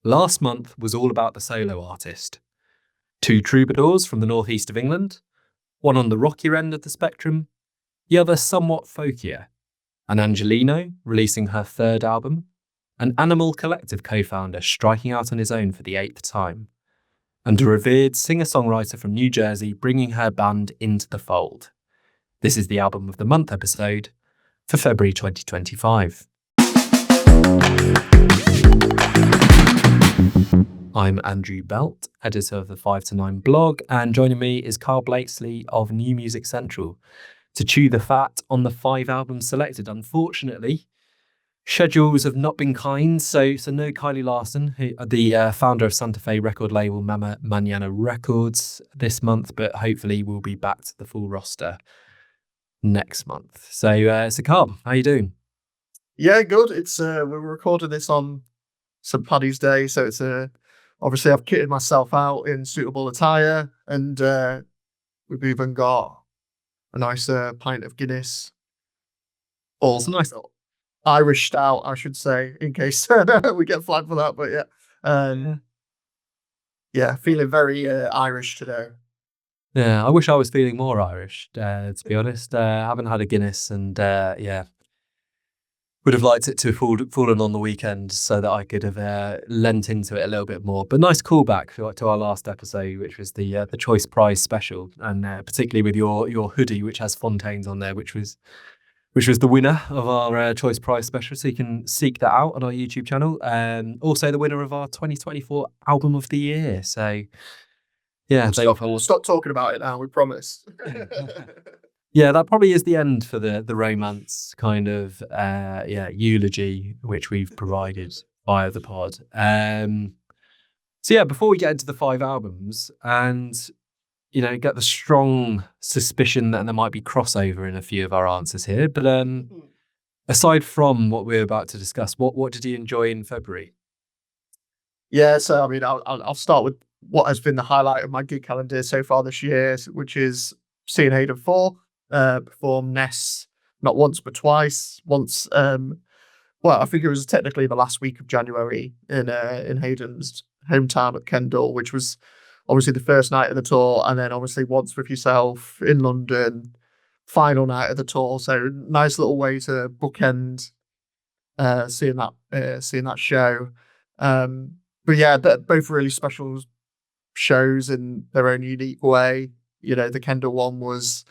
Last month was all about the solo artist. Two troubadours from the northeast of England, one on the rockier end of the spectrum, the other somewhat folkier. An Angelino releasing her third album, an Animal Collective co-founder striking out on his own for the 8th time, and a revered singer-songwriter from New Jersey bringing her band into the fold. This is the Album of the Month episode for February 2025. I'm Andrew Belt, editor of the 5 to 9 blog, and joining me is Karl Blakesley of New Music Central to chew the fat on the 5 albums selected. Unfortunately, schedules have not been kind, so no Kylie Larson, the founder of Santa Fe record label Mama Mañana Records this month, but hopefully we'll be back to the full roster next month. So Karl, how you doing? Yeah, good. It's we're recording this on St. Paddy's Day, so it's obviously I've kitted myself out in suitable attire, and we've even got a nice pint of Guinness, or It's a nice Irish stout, I should say, in case we get flagged for that. But yeah, feeling very Irish today. Yeah, I wish I was feeling more Irish, to be honest. I haven't had a Guinness, and would have liked it to have fallen on the weekend so that I could have lent into it a little bit more. But nice callback to our last episode, which was the Choice Prize special, and particularly with your hoodie, which has Fontaines on there, which was the winner of our Choice Prize special. So you can seek that out on our YouTube channel. Also the winner of our 2024 Album of the Year. So yeah, we'll stop talking about it now, we promise. Yeah, that probably is the end for the romance kind of eulogy which we've provided via the pod. So yeah, before we get into the 5 albums and get the strong suspicion that there might be crossover in a few of our answers here, but aside from what we're about to discuss, what did you enjoy in February? Yeah, so I mean, I'll start with what has been the highlight of my gig calendar so far this year, which is seeing Hayden 4. Perform Ness not once but twice. Once, I think it was technically the last week of January in Hayden's hometown at Kendal, which was obviously the first night of the tour, and then obviously Once With Yourself in London, final night of the tour. So nice little way to bookend seeing that show. But yeah, they're both really special shows in their own unique way. The Kendal one was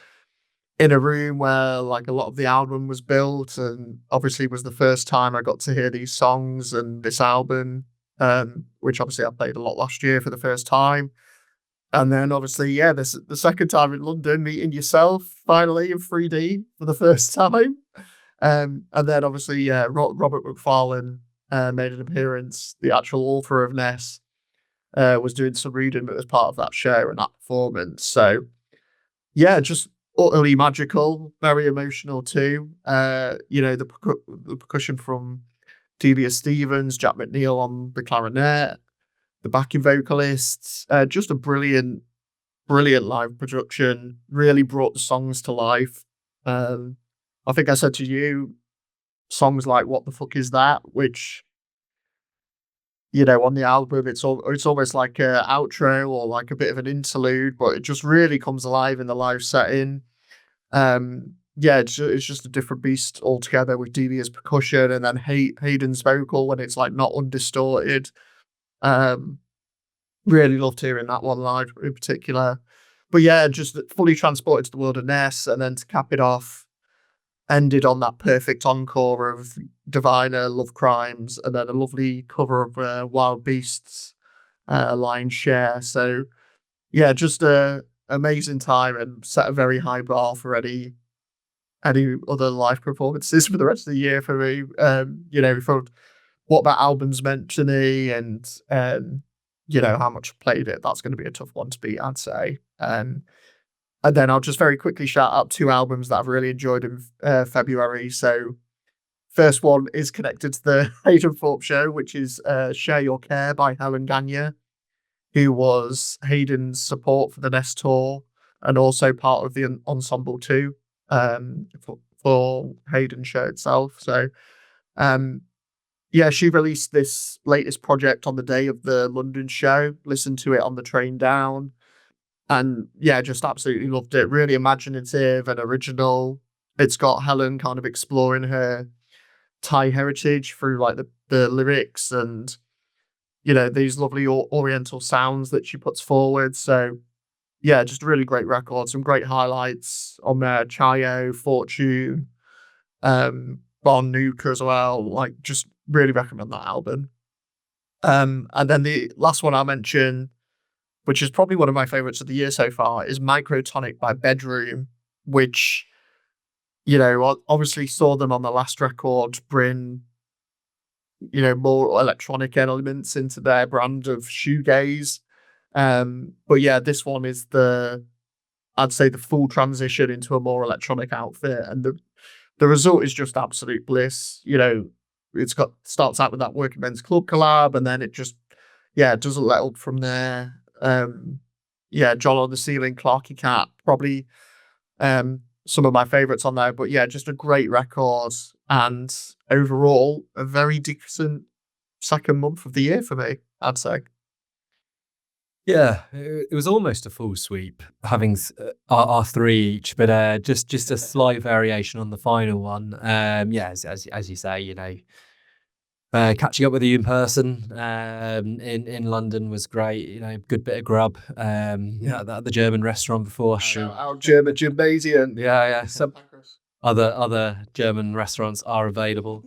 in a room where like a lot of the album was built, and obviously was the first time I got to hear these songs and this album, which obviously I played a lot last year for the first time. And then obviously, the second time in London, meeting yourself finally in 3D for the first time. And then obviously, Robert McFarlane made an appearance. The actual author of Ness was doing some reading as part of that show and that performance. So yeah, just utterly magical, very emotional too. The percussion from Delia Stevens, Jack McNeil on the clarinet, the backing vocalists, just a brilliant live production. Really brought the songs to life. I think I said to you, songs like "What the Fuck Is That," which on the album, it's almost like an outro or like a bit of an interlude, but it just really comes alive in the live setting. It's just a different beast altogether with Delia's percussion, and then Hayden's vocal when it's like not undistorted. Really loved hearing that one live in particular. But yeah, just fully transported to the world of Ness, and then to cap it off, ended on that perfect encore of Diviner, Love Crimes, and then a lovely cover of Wild Beasts, Lion's Share. So yeah, just a amazing time, and set a very high bar for any other live performances for the rest of the year for me. For what that album's meant to me, and how much I played it, that's going to be a tough one to beat, I'd say. And then I'll just very quickly shout out 2 albums that I've really enjoyed in February. So first one is connected to the Hayden Thorpe show, which is Share Your Care by Helen Gagne, who was Hayden's support for the Ness tour and also part of the ensemble too, for Hayden's show itself. So yeah, she released this latest project on the day of the London show. Listened to it on the train down, and yeah, just absolutely loved it. Really imaginative and original. It's got Helen kind of exploring her Thai heritage through like the lyrics and these lovely oriental sounds that she puts forward. So yeah, just a really great record. Some great highlights on there. Chayo, Fortune, Bon Nuke as well. Like, just really recommend that album. And then the last one I'll mention, which is probably one of my favorites of the year so far, is Microtonic by Bedroom, which, obviously saw them on the last record bring, more electronic elements into their brand of shoegaze. But yeah, this one is I'd say the full transition into a more electronic outfit, and the result is just absolute bliss. It's starts out with that Working Men's Club collab, and then it just doesn't let up from there. John on the Ceiling, Clarky Cat, probably some of my favorites on there. But yeah, just a great record, and overall a very decent second month of the year for me, I'd say. Yeah, it was almost a full sweep, having our three each, but just a slight variation on the final one. Yeah, as you say, catching up with you in person in London was great. Good bit of grub. At the German restaurant before. Shout out German Gymnasium. Yeah. Some other German restaurants are available,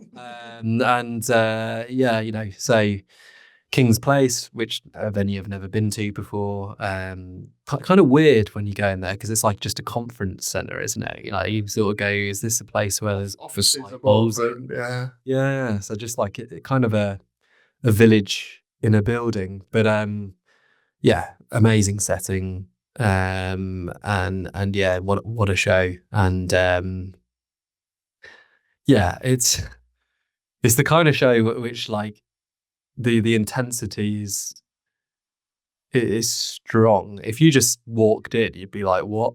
so King's Place, which a venue I've never been to before. Kind of weird when you go in there because it's like just a conference center, isn't it? You sort of go, is this a place where there's offices above? Yeah. So just like it kind of a village in a building, but amazing setting. And yeah, what a show. And it's the kind of show which like the intensity is strong. If you just walked in, you'd be like, what?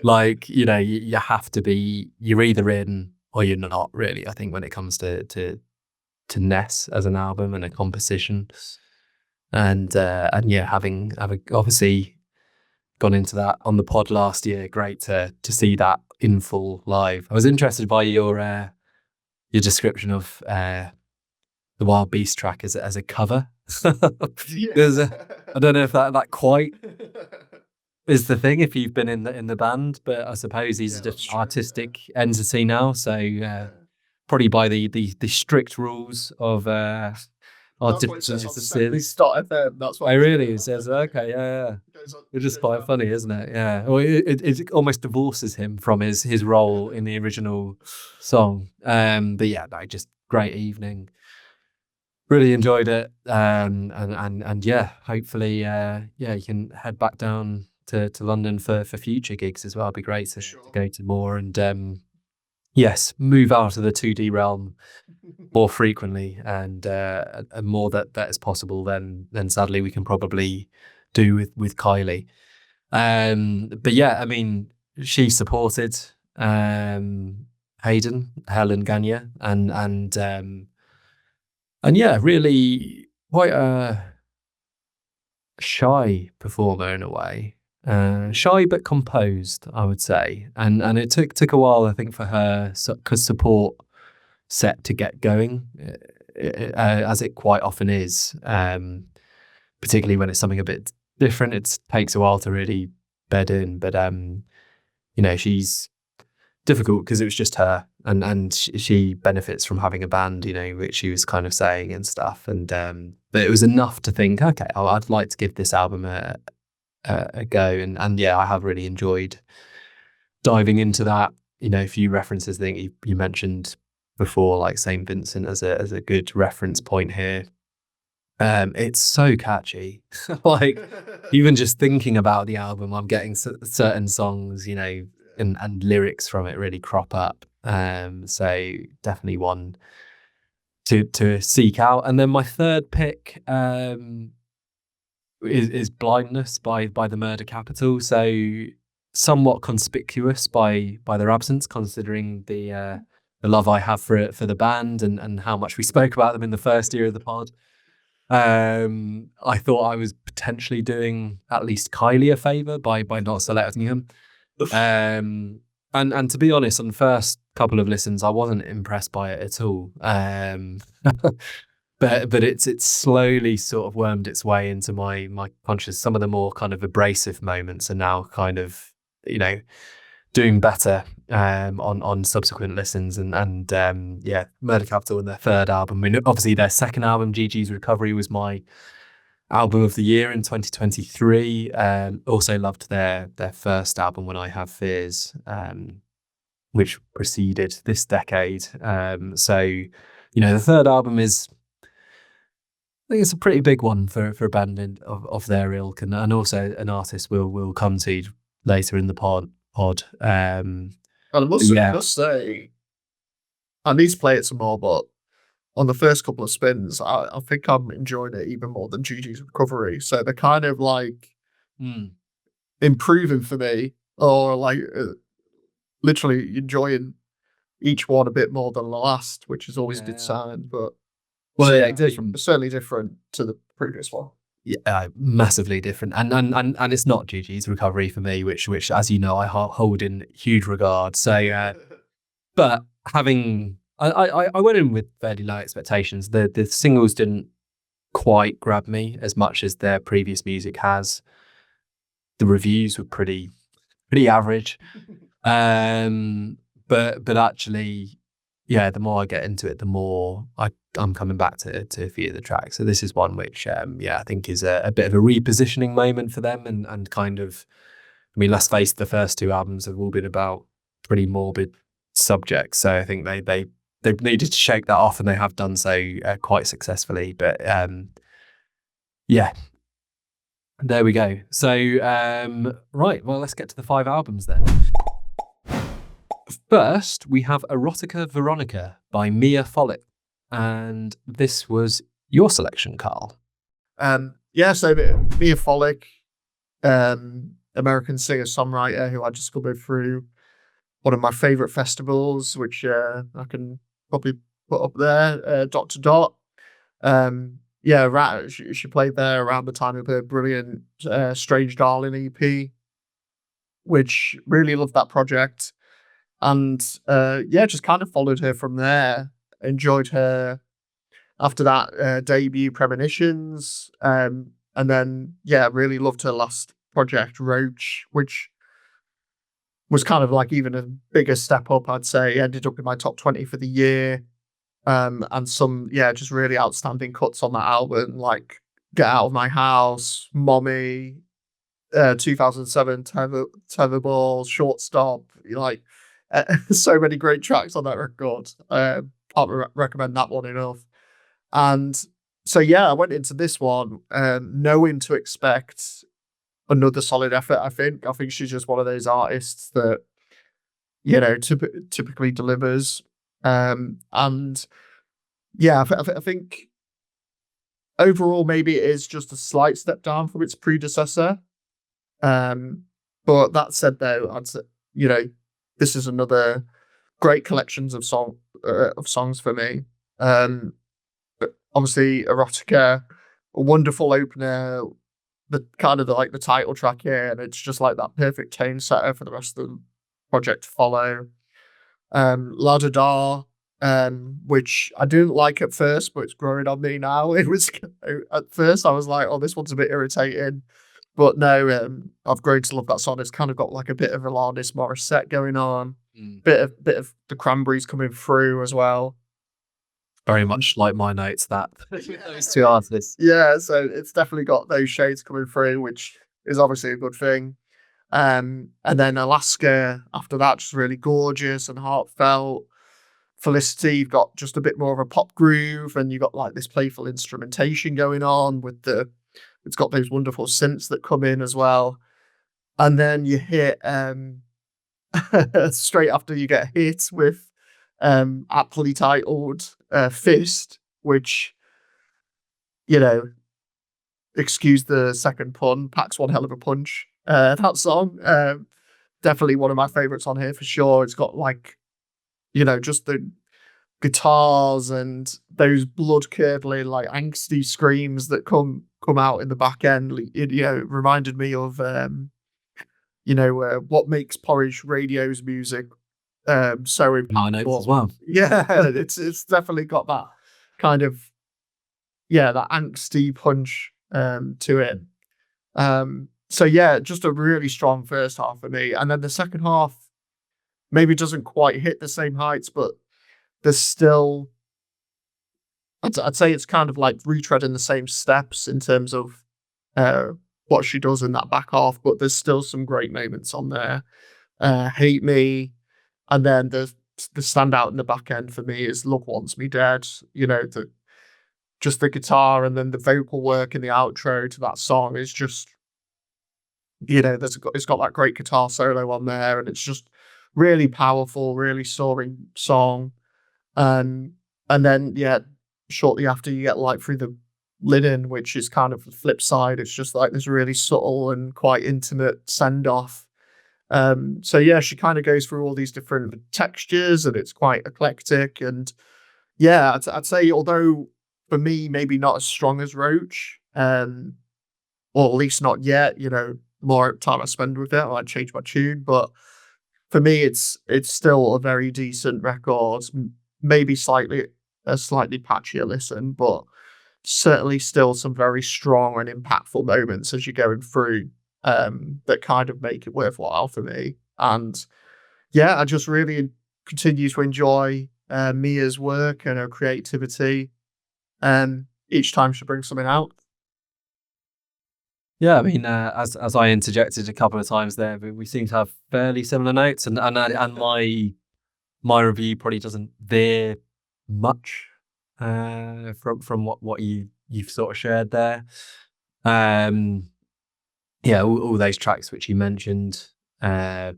Like, you have to be, you're either in or you're not, really, I think, when it comes to Ness as an album and a composition. And having obviously gone into that on the pod last year, great to see that in full live. I was interested by your description of the Wild Beast track as a cover. I don't know if that quite is the thing if you've been in the band, but I suppose he's a different artistic entity now. So probably by the strict rules of artificial That's what I really says. Okay, yeah. It's just quite funny, isn't it? Yeah. Well, it almost divorces him from his role in the original song. But yeah, no, just great evening. Really enjoyed it, and yeah, hopefully, you can head back down to London for future gigs as well. It'd be great to go to more and yes, move out of the 2D realm more frequently and more that is possible. Then sadly we can probably do with Kylie. But yeah, I mean, she supported Helen Gagne and yeah, really quite a shy performer in a way. Shy but composed, I would say. And it took a while, I think, for her support set to get going, as it quite often is. Particularly when it's something a bit different, it takes a while to really bed in. But she's difficult because it was just her, and she benefits from having a band, which she was kind of saying and stuff. And but it was enough to think, okay, I'd like to give this album a go, and yeah, I have really enjoyed diving into that. A few references. I think you mentioned before, like St. Vincent as a good reference point here. It's so catchy. Like even just thinking about the album, I'm getting certain songs, and lyrics from it really crop up. So definitely one to seek out. And then my third pick is Blindness by the Murder Capital. So somewhat conspicuous by their absence, considering the love I have for the band and how much we spoke about them in the first year of the pod. I thought I was potentially doing at least Kylie a favour by not selecting him. And to be honest, on the first couple of listens, I wasn't impressed by it at all. But it's slowly sort of wormed its way into my conscious. Some of the more kind of abrasive moments are now kind of, doing better on subsequent listens and Murder Capital and their third album. I mean, obviously their second album, Gigi's Recovery, was my album of the year in 2023. Also loved their first album, When I Have Fears, which preceded this decade. So the third album is, I think it's a pretty big one for a band of their ilk, and also an artist we'll come to later in the pod. And I must say, I need to play it some more, but on the first couple of spins, I think I'm enjoying it even more than Gigi's Recovery. So they're kind of like improving for me, or like literally enjoying each one a bit more than the last, which is always a good sign. But certainly different to the previous one. Yeah, massively different, and it's not Gigi's Recovery for me, which as you know I hold in huge regard. So, but I went in with fairly low expectations. The singles didn't quite grab me as much as their previous music has. The reviews were pretty average, but actually, yeah, the more I get into it, the more I'm coming back to a few of the tracks. So this is one which, I think is a bit of a repositioning moment for them, and kind of, I mean, let's face it, the first two albums have all been about pretty morbid subjects. So I think they needed to shake that off, and they have done so quite successfully. But yeah, there we go. So right, well, let's get to the 5 albums then. First, we have Erotica Veronica by Miya Folick. And this was your selection, Karl. So Miya Folick, American singer-songwriter who I discovered through one of my favourite festivals, which I can probably put up there, Dr. Dot. She played there around the time of her brilliant Strange Darling EP, which really loved that project. And just kind of followed her from there. Enjoyed her after that debut, Premonitions, and then really loved her last project, Roach, which was kind of like even a bigger step up, I'd say. Ended up in my top 20 for the year, and some just really outstanding cuts on that album, like Get Out of My House, Mommy, 2007, Tetherball, Shortstop, like so many great tracks on that record. Can't recommend that one enough. And so I went into this one knowing to expect another solid effort. I think she's just one of those artists that typically delivers. I think overall maybe it is just a slight step down from its predecessor. But that said, though, I'd say this is another great collections of songs for me. But obviously, Erotica, a wonderful opener, the kind of the title track here, and it's just like that perfect tone setter for the rest of the project to follow. La Da Da, which I didn't like at first, but it's growing on me now. It was at first I was like, oh, this one's a bit irritating. But no, I've grown to love that song. It's kind of got like a bit of Alanis Morissette going on, bit of the Cranberries coming through as well. Very much like my notes, that those two artists. Yeah, so it's definitely got those shades coming through, which is obviously a good thing. And then Alaska after that, just really gorgeous and heartfelt. Felicity, you've got just a bit more of a pop groove, and you've got like this playful instrumentation going on with it's got those wonderful synths that come in as well. And then you hit straight after you get hit with aptly titled Fist, which, excuse the second pun, packs one hell of a punch. That song, definitely one of my favorites on here for sure. It's got like, just the guitars and those blood curdling, like angsty screams that come out in the back end. It reminded me of what makes Porridge Radio's music so High notes as impactful. well. Yeah, it's definitely got that kind of that angsty punch to it. So yeah, just a really strong first half for me, and then the second half maybe doesn't quite hit the same heights, but there's still I'd say it's kind of like retreading the same steps in terms of what she does in that back half, but there's still some great moments on there. Hate Me, and then the standout in the back end for me is Love Wants Me Dead. Just the guitar and then the vocal work in the outro to that song is just, it's got that great guitar solo on there, and it's just really powerful, really soaring song. And then shortly after you get Light Through the Linen, which is kind of the flip side. It's just like this really subtle and quite intimate send off. So yeah, she kind of goes through all these different textures, and it's quite eclectic. And yeah, I'd say, although for me maybe not as strong as Roach, or at least not yet. The more time I spend with it, I might change my tune. But for me, it's still a very decent record. Maybe a slightly patchier listen, but certainly still some very strong and impactful moments as you're going through that kind of make it worthwhile for me. And yeah, I just really continue to enjoy Miya's work and her creativity each time she brings something out. Yeah, I mean, as I interjected a couple of times there, we seem to have fairly similar notes, and my review probably doesn't veer much from what you've sort of shared there. Yeah, all those tracks which you mentioned, I've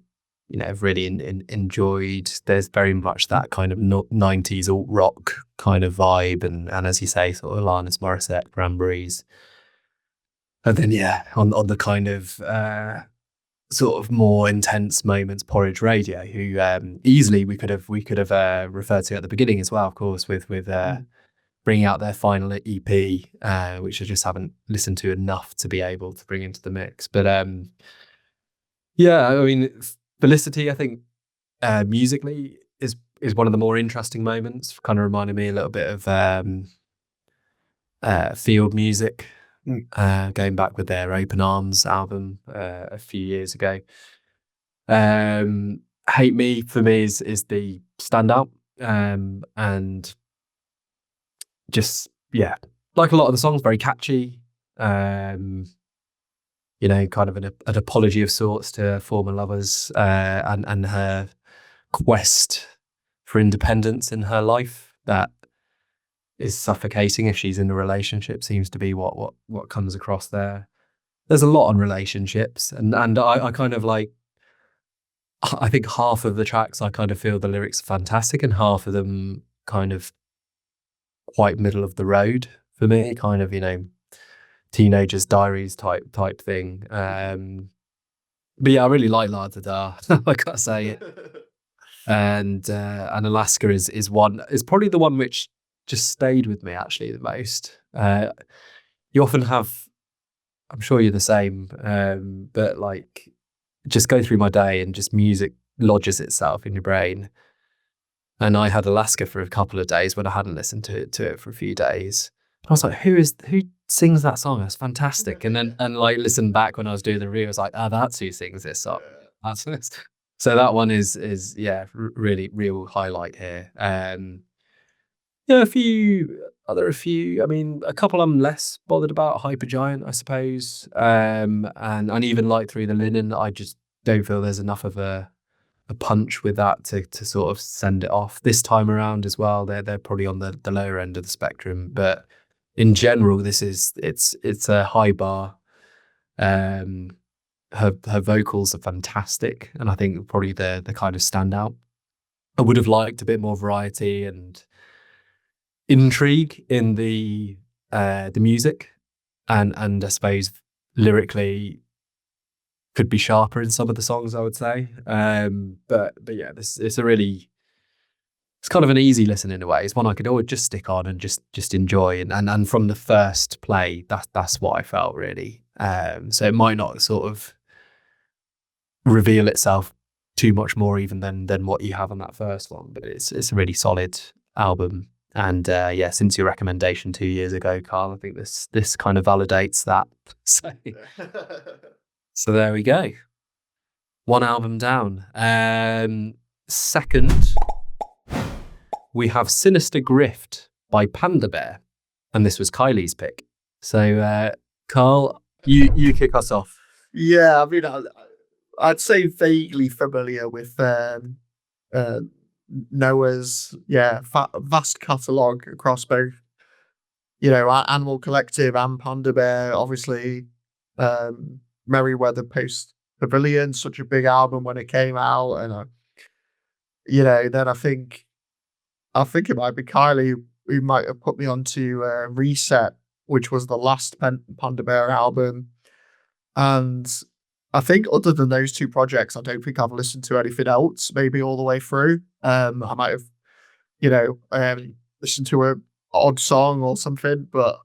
really enjoyed. There's very much that kind of 90s alt rock kind of vibe, and as you say, sort of Alanis Morissette, Cranberries. And then on the kind of sort of more intense moments, Porridge Radio, who easily we could have referred to at the beginning as well, of course, with bringing out their final EP, which I just haven't listened to enough to be able to bring into the mix. But I mean, Felicity, I think musically is one of the more interesting moments. Kind of reminded me a little bit of field music. Going back with their Open Arms album a few years ago. Hate Me for me is the standout, and just like a lot of the songs, very catchy. Kind of an apology of sorts to her former lovers, and her quest for independence in her life that is suffocating if she's in a relationship, seems to be what comes across there. There's a lot on relationships, and I kind of like, I think half of the tracks I kind of feel the lyrics are fantastic, and half of them kind of quite middle of the road for me, kind of teenagers' diaries type thing. But yeah, I really like La Da Da. I gotta say it. And Alaska is probably the one which just stayed with me actually the most. You often have, I'm sure you're the same, but like just go through my day and just music lodges itself in your brain. And I had Alaska for a couple of days when I hadn't listened to it for a few days. I was like, who sings that song? That's fantastic. And then like listen back when I was doing the review, I was like, that's who sings this song. So that one is really real highlight here. A few. I mean, a couple I'm less bothered about. Hypergiant, I suppose, and even Light Through the Linen. I just don't feel there's enough of a punch with that to sort of send it off. This time around as well, they're probably on the lower end of the spectrum. But in general, it's a high bar. Her vocals are fantastic, and I think probably the kind of standout. I would have liked a bit more variety and intrigue in the music, and I suppose lyrically could be sharper in some of the songs, I would say. But yeah, it's a really it's kind of an easy listen in a way. It's one I could always just stick on and just enjoy. And from the first play, that's what I felt really. So it might not sort of reveal itself too much more even than what you have on that first one, but it's a really solid album. And yeah, since your recommendation 2 years ago, Karl, I think this kind of validates that. So there we go. One album down. Second, we have Sinister Grift by Panda Bear, and this was Kylie's pick. So Karl, you kick us off. Yeah, I mean, I'd say vaguely familiar with Noah's vast catalogue across both, Animal Collective and Panda Bear. Obviously, Merryweather Post Pavilion, such a big album when it came out, and then I think it might be Kylie who might have put me onto Reset, which was the last Panda Bear album, and I think other than those two projects, I don't think I've listened to anything else, maybe all the way through. I might have, listened to a odd song or something, but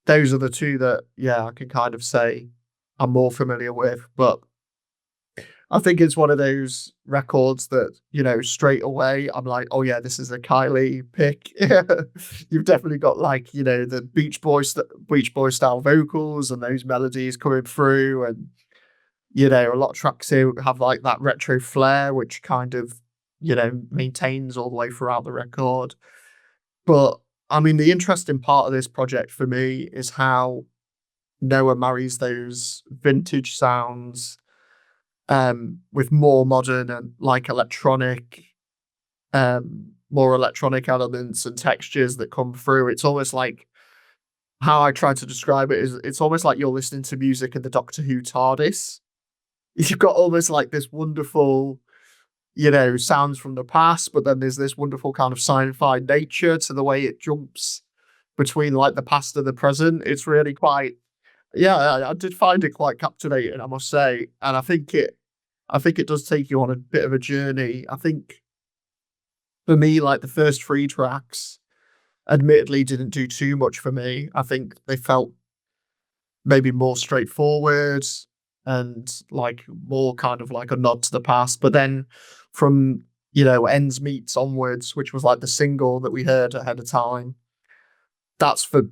those are the two that, I can kind of say I'm more familiar with. But I think it's one of those records that, straight away I'm like, oh yeah, this is a Kylie pick. You've definitely got the Beach Boy style vocals and those melodies coming through, and a lot of tracks here have that retro flair, which kind of, maintains all the way throughout the record. But I mean, the interesting part of this project for me is how Noah marries those vintage sounds with more modern and more electronic elements and textures that come through. It's almost like, how I try to describe it is, it's almost like you're listening to music in the Doctor Who TARDIS. You've got almost this wonderful, sounds from the past, but then there's this wonderful kind of sci-fi nature to the way it jumps between the past and the present. It's really quite, I did find it quite captivating, I must say. And I think it does take you on a bit of a journey. I think for me, the first 3 tracks admittedly didn't do too much for me. I think they felt maybe more straightforward and more kind of a nod to the past. But then from, Ends Meets onwards, which was the single that we heard ahead of time, that's for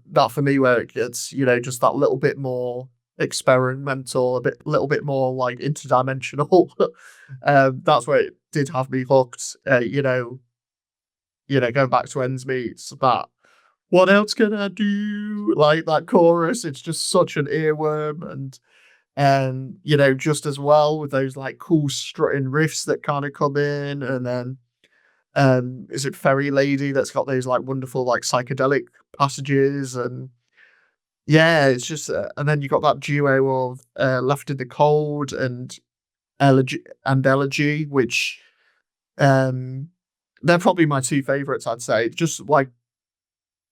me where it gets, just that little bit more experimental, little bit more interdimensional. That's where it did have me hooked. Going back to Ends Meets, that what else can I do? That chorus, it's just such an earworm, and just as well with those cool strutting riffs that kind of come in, and then is it Fairy Lady that's got those wonderful psychedelic passages, and it's just and then you got that duo of Left in the Cold and Elegy, which they're probably my 2 favorites, I'd say. Just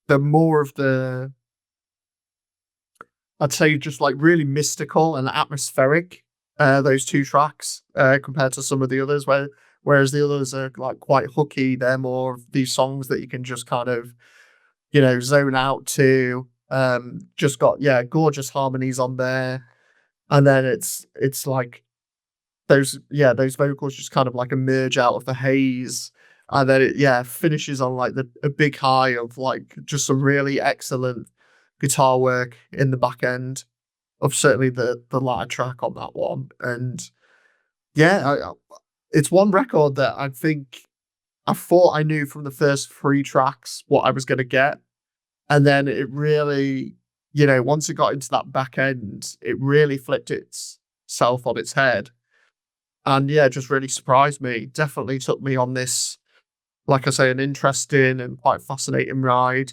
the more of the, I'd say, just really mystical and atmospheric, those 2 tracks, compared to some of the others, whereas the others are quite hooky. They're more of these songs that you can just kind of, zone out to. Just got, gorgeous harmonies on there. And then it's those vocals just kind of emerge out of the haze. And then it finishes on a big high of just some really excellent guitar work in the back end of certainly the latter track on that one. And it's one record that I think I thought I knew from the first 3 tracks what I was going to get, and then it really, once it got into that back end, it really flipped itself on its head, and just really surprised me. Definitely took me on this, like I say, an interesting and quite fascinating ride.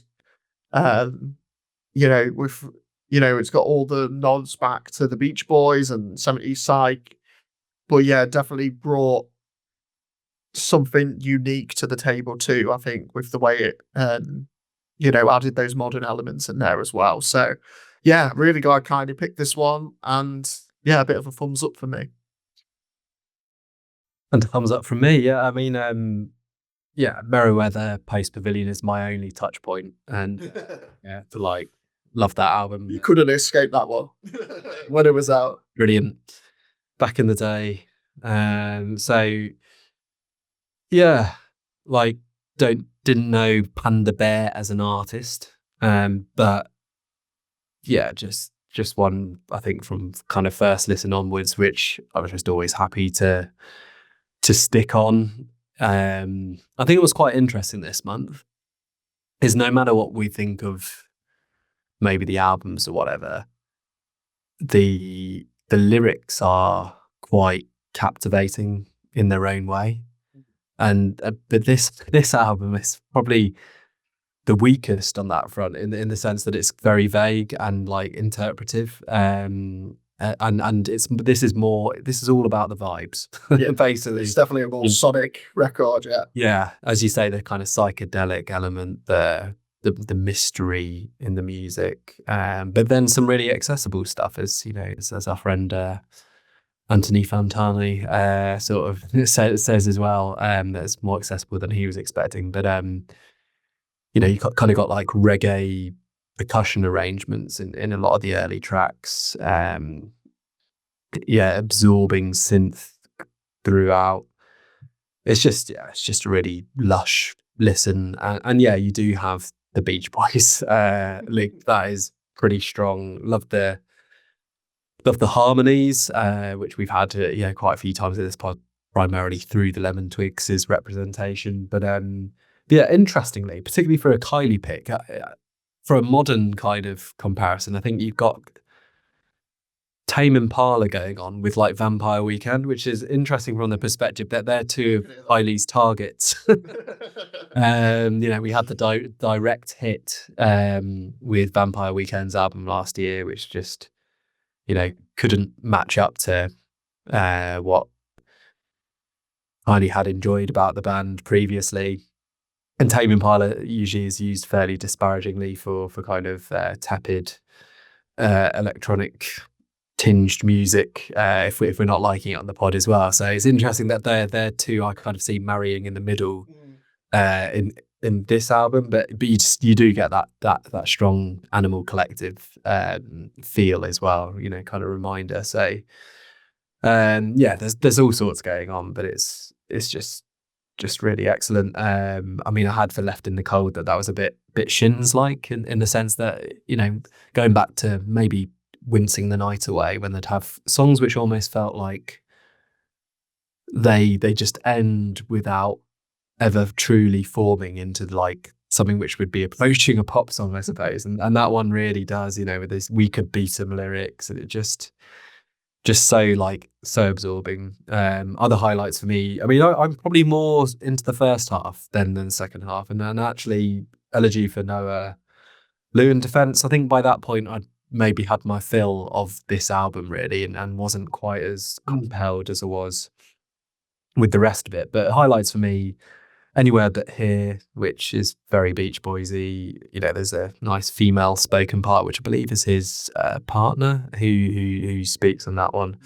With, it's got all the nods back to the Beach Boys and 70s psych, but definitely brought something unique to the table too, I think, with the way it, added those modern elements in there as well. So, really glad Kylie picked this one, and a bit of a thumbs up for me. And a thumbs up from me. Yeah, I mean, yeah, Merriweather Post Pavilion is my only touch point, and yeah, to like love that album. You couldn't escape that one when it was out. Brilliant back in the day. So yeah, like didn't know Panda Bear as an artist, but yeah, just one I think from kind of first listen onwards, which I was just always happy to stick on. I think it was quite interesting this month. Is no matter what we think of maybe the albums or whatever, the lyrics are quite captivating in their own way. And but this album is probably the weakest on that front in the sense that it's very vague and like interpretive. And this is all about the vibes. Yeah, basically. It's definitely a more sonic record, yeah. Yeah, as you say, the kind of psychedelic element, the mystery in the music, but then some really accessible stuff, as you know, as our friend Anthony Fantani sort of says as well, that's more accessible than he was expecting. But you know, you kind of got like reggae percussion arrangements in a lot of the early tracks. Yeah, absorbing synth throughout. It's just a really lush listen, and yeah, you do have the Beach Boys link that is pretty strong. Love the harmonies, which we've had quite a few times in this pod, primarily through the Lemon Twigs' representation. But yeah, interestingly, particularly for a Kylie pick, for a modern kind of comparison, I think you've got Tame Impala going on with like Vampire Weekend, which is interesting from the perspective that they're two of Kylie's targets. You know, we had the direct hit with Vampire Weekend's album last year, which just, you know, couldn't match up to what Kylie had enjoyed about the band previously. And Tame Impala usually is used fairly disparagingly for kind of tepid electronic tinged music if we're not liking it on the pod as well. So it's interesting that they're two I kind of see marrying in the middle in this album, but you do get that strong Animal Collective feel as well, you know, kind of reminder. So yeah, there's all sorts going on, but it's just really excellent. I mean, I had for Left in the Cold that was a bit Shins like in the sense that, you know, going back to maybe Wincing the Night Away, when they'd have songs which almost felt like they just end without ever truly forming into like something which would be approaching a pop song, I suppose. And that one really does, you know, with this "we could beat 'em" lyrics, and it just so absorbing. Other highlights for me, I mean, I'm probably more into the first half than the second half, and actually Elegy for Noah, Lou in Defense. I think by that point I'd maybe had my fill of this album really, and wasn't quite as compelled as I was with the rest of it. But highlights for me, Anywhere But Here, which is very Beach Boysy. You know, there's a nice female spoken part, which I believe is his partner who speaks on that one.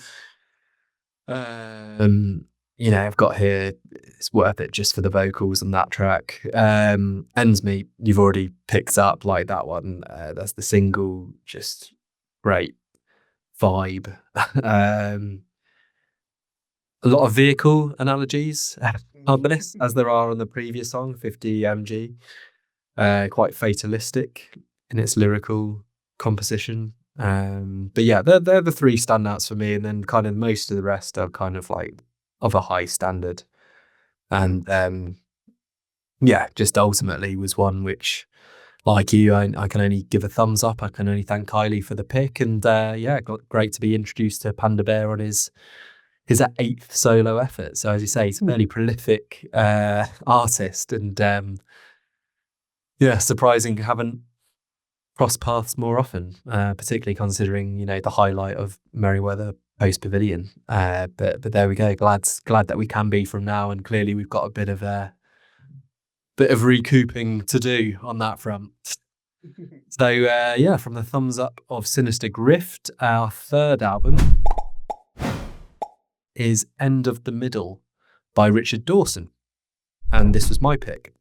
You know, I've got here, it's worth it just for the vocals on that track. Ends Meet, you've already picked up, like that one. That's the single, just great vibe. A lot of vehicle analogies on this, as there are on the previous song, 50 mg. Quite fatalistic in its lyrical composition. But yeah, they're the three standouts for me, and then kind of most of the rest are kind of like of a high standard. And yeah, just ultimately was one which, like you, I can only give a thumbs up. I can only thank Kylie for the pick, and yeah, great to be introduced to Panda Bear on his 8th solo effort. So as you say, he's a fairly prolific artist, and yeah, surprising haven't crossed paths more often, particularly considering, you know, the highlight of Merriweather Post Pavilion. But there we go. Glad that we can be from now, and clearly we've got a bit of recouping to do on that front. So yeah, from the thumbs up of Sinister Grift, our third album is End of the Middle by Richard Dawson. and this was my pick.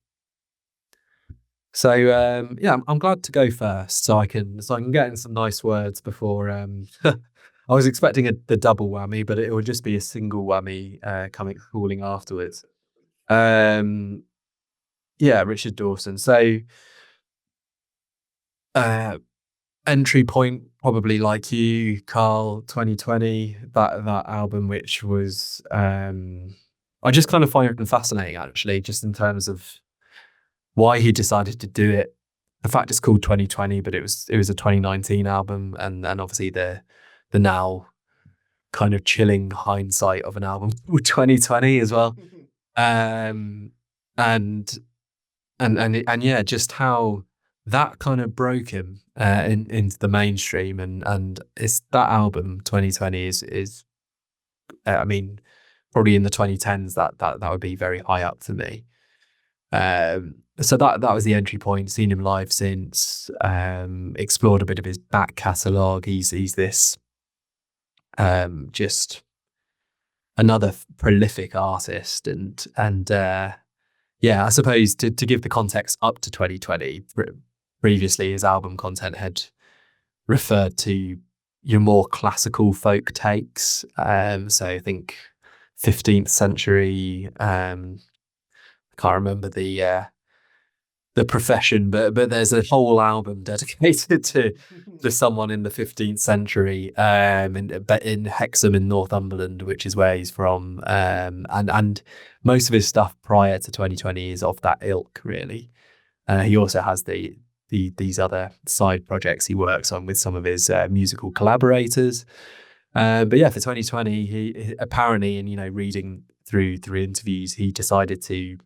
So yeah, I'm glad to go first, so I can get in some nice words before. I was expecting the double whammy, but it would just be a single whammy falling afterwards. Yeah, Richard Dawson. So entry point, probably like you, Karl, 2020. That album, which was I just kind of find it fascinating, actually, just in terms of why he decided to do it. The fact it's called 2020, but it was a 2019 album, and obviously the now kind of chilling hindsight of an album with 2020 as well. And yeah, just how that kind of broke him into the mainstream, and it's that album 2020 is I mean, probably in the 2010s that would be very high up for me. So that was the entry point. Seen him live since, explored a bit of his back catalogue. He's this just another prolific artist, and yeah, I suppose to give the context up to 2020, previously his album content had referred to your more classical folk takes. So I think 15th century. I can't remember the profession, but there's a whole album dedicated to someone in the 15th century, in Hexham in Northumberland, which is where he's from, and most of his stuff prior to 2020 is of that ilk, really. He also has these other side projects he works on with some of his musical collaborators. But yeah, for 2020, he apparently, and reading through interviews, he decided to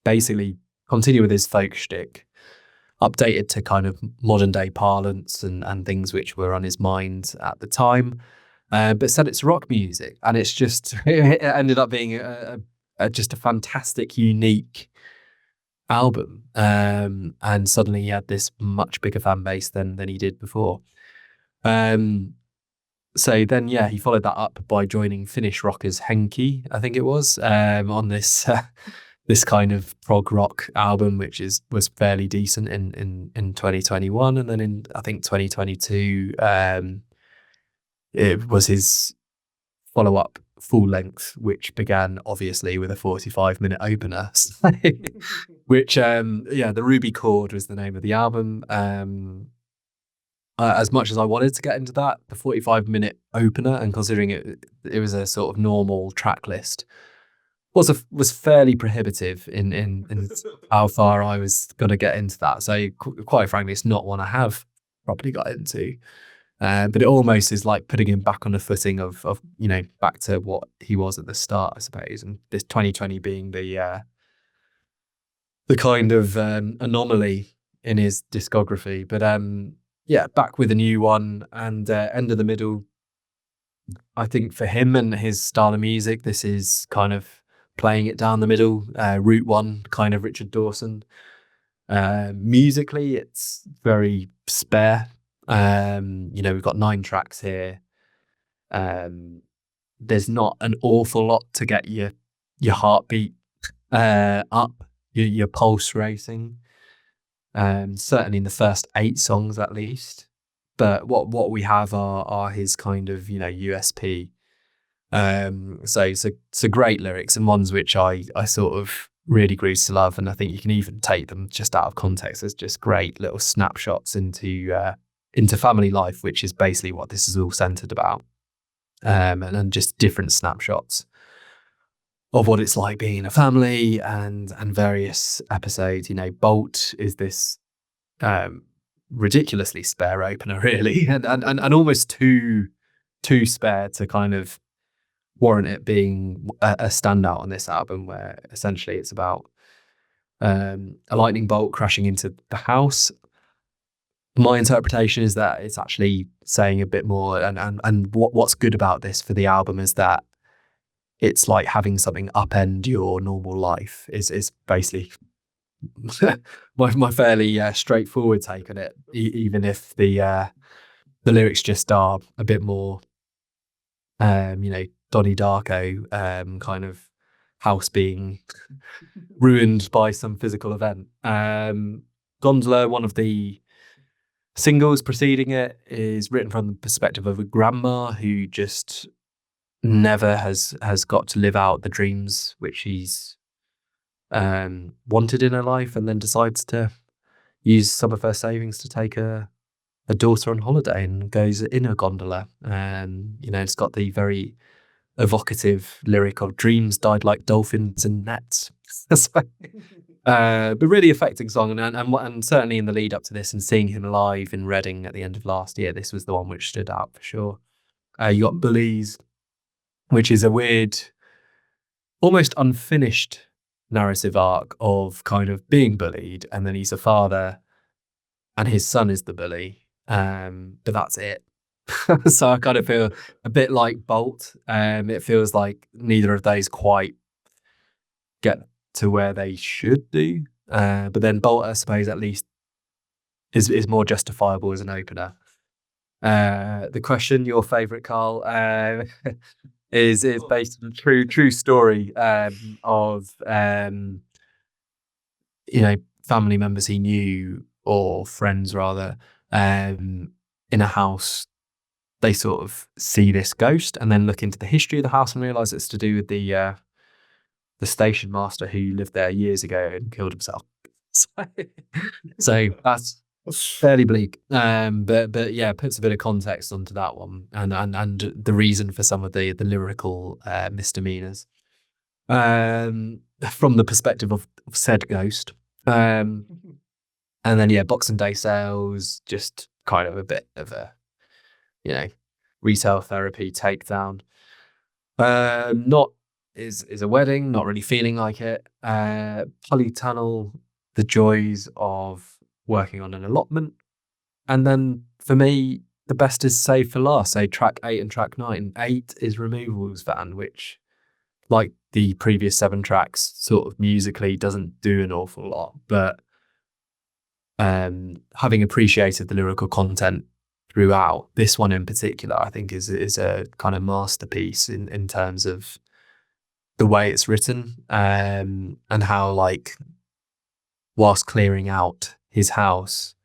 basically continue with his folk shtick, updated to kind of modern day parlance and things which were on his mind at the time, but said it's rock music, and it's just it ended up being just a fantastic, unique album, and suddenly he had this much bigger fan base than he did before. So then, yeah, he followed that up by joining Finnish rockers Henki, I think it was, on this this kind of prog rock album, which was fairly decent in 2021, and then in I think 2022, it was his follow-up full length, which began obviously with a 45-minute opener, which yeah, The Ruby Chord was the name of the album. As much as I wanted to get into that, the 45-minute opener, and considering it was a sort of normal track list, was fairly prohibitive in how far I was going to get into that. So quite frankly, it's not one I have properly got into. But it almost is like putting him back on the footing of back to what he was at the start, I suppose. And this 2020 being the kind of anomaly in his discography. But yeah, back with a new one, and End of the Middle. I think for him and his style of music, this is kind of playing it down the middle, Route 1, kind of Richard Dawson. Musically, it's very spare. We've got 9 tracks here. There's not an awful lot to get your heartbeat up, your pulse racing. Certainly in the first 8 songs at least. But what we have are his kind of USP. So great lyrics, and ones which I sort of really grew to love, and I think you can even take them just out of context as just great little snapshots into family life, which is basically what this is all centered about, and just different snapshots of what it's like being in a family, and various episodes. Bolt is this ridiculously spare opener, really, and almost too spare to kind of warrant it being a standout on this album, where essentially it's about a lightning bolt crashing into the house. My interpretation is that it's actually saying a bit more, and what's good about this for the album is that it's like having something upend your normal life is basically my fairly straightforward take on it, even if the lyrics just are a bit more Donnie Darko kind of house being ruined by some physical event. Gondola, one of the singles preceding it, is written from the perspective of a grandma who just never has got to live out the dreams which she's wanted in her life, and then decides to use some of her savings to take a daughter on holiday and goes in a gondola. It's got the very evocative lyric of "dreams died like dolphins in nets." So, but really affecting song, and certainly in the lead up to this and seeing him live in Reading at the end of last year, this was the one which stood out for sure. You got Bullies, which is a weird, almost unfinished narrative arc of kind of being bullied, and then he's a father and his son is the bully, but that's it. So I kind of feel a bit like Bolt. It feels like neither of those quite get to where they should do, but then Bolt, I suppose, at least is more justifiable as an opener. The question, your favourite, Karl, is based on a true story of family members he knew, or friends rather, in a house. They sort of see this ghost and then look into the history of the house and realise it's to do with the station master who lived there years ago and killed himself. So that's fairly bleak, but yeah, puts a bit of context onto that one, and the reason for some of the lyrical misdemeanors from the perspective of said ghost. And then Boxing Day sales, just kind of a bit of a retail therapy takedown. Not is a wedding, not really feeling like it. Polytunnel, the joys of working on an allotment. And then for me, the best is saved for last. So track 8 and track 9. 8 is Removals Van, which, like the previous 7 tracks, sort of musically doesn't do an awful lot. But having appreciated the lyrical content throughout, this one in particular, I think is a kind of masterpiece in terms of the way it's written, and how, like, whilst clearing out his house,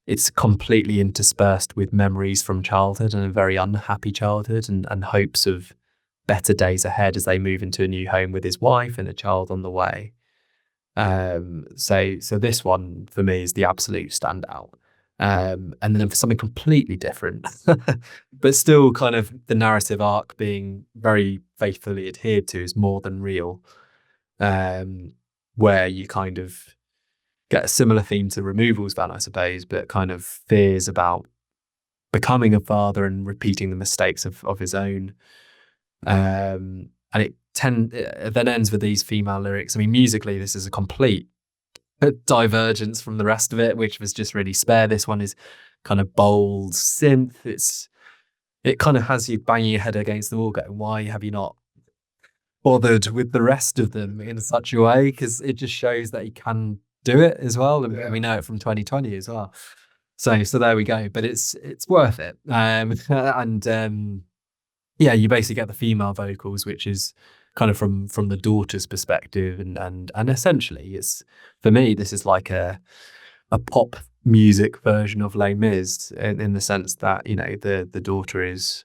it's completely interspersed with memories from childhood and a very unhappy childhood, and hopes of better days ahead as they move into a new home with his wife and a child on the way. So this one for me is the absolute standout. And then for something completely different, but still kind of the narrative arc being very faithfully adhered to, is More Than Real, where you kind of get a similar theme to Removals Van, I suppose, but kind of fears about becoming a father and repeating the mistakes of his own. And it then ends with these female lyrics. I mean, musically, this is a complete divergence from the rest of it, which was just really spare. This one is kind of bold synth. It kind of has you banging your head against the wall going, why have you not bothered with the rest of them in such a way? Because it just shows that he can do it as well, and we know it from 2020 as well. So there we go. But it's worth it. You basically get the female vocals, which is kind of from the daughter's perspective, and essentially, it's, for me, this is like a pop music version of Les Mis, in the sense that the daughter is,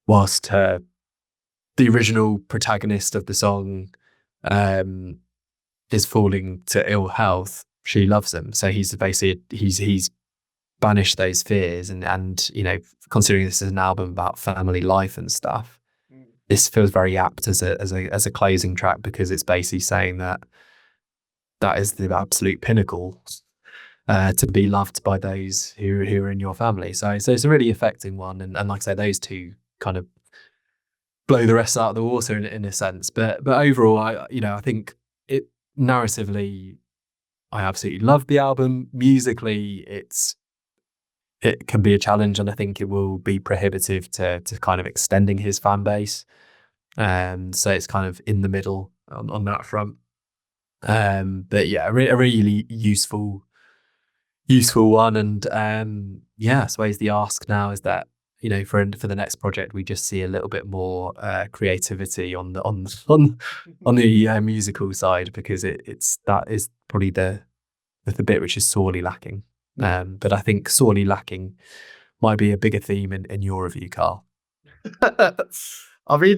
whilst the original protagonist of the song is falling to ill health, she loves him. So he's basically he's banished those fears, and considering this is an album about family life and stuff, this feels very apt as a closing track, because it's basically saying that is the absolute pinnacle, to be loved by those who are in your family. So it's a really affecting one, and like I say, those two kind of blow the rest out of the water in a sense. But overall, I think it narratively, I absolutely love the album. Musically, it can be a challenge, and I think it will be prohibitive to kind of extending his fan base. So it's kind of in the middle on that front. But yeah, a really useful one. And I suppose the ask now is that for the next project, we just see a little bit more creativity on the musical side, because that is probably the bit which is sorely lacking. But I think sorely lacking might be a bigger theme in your review, Karl. I mean,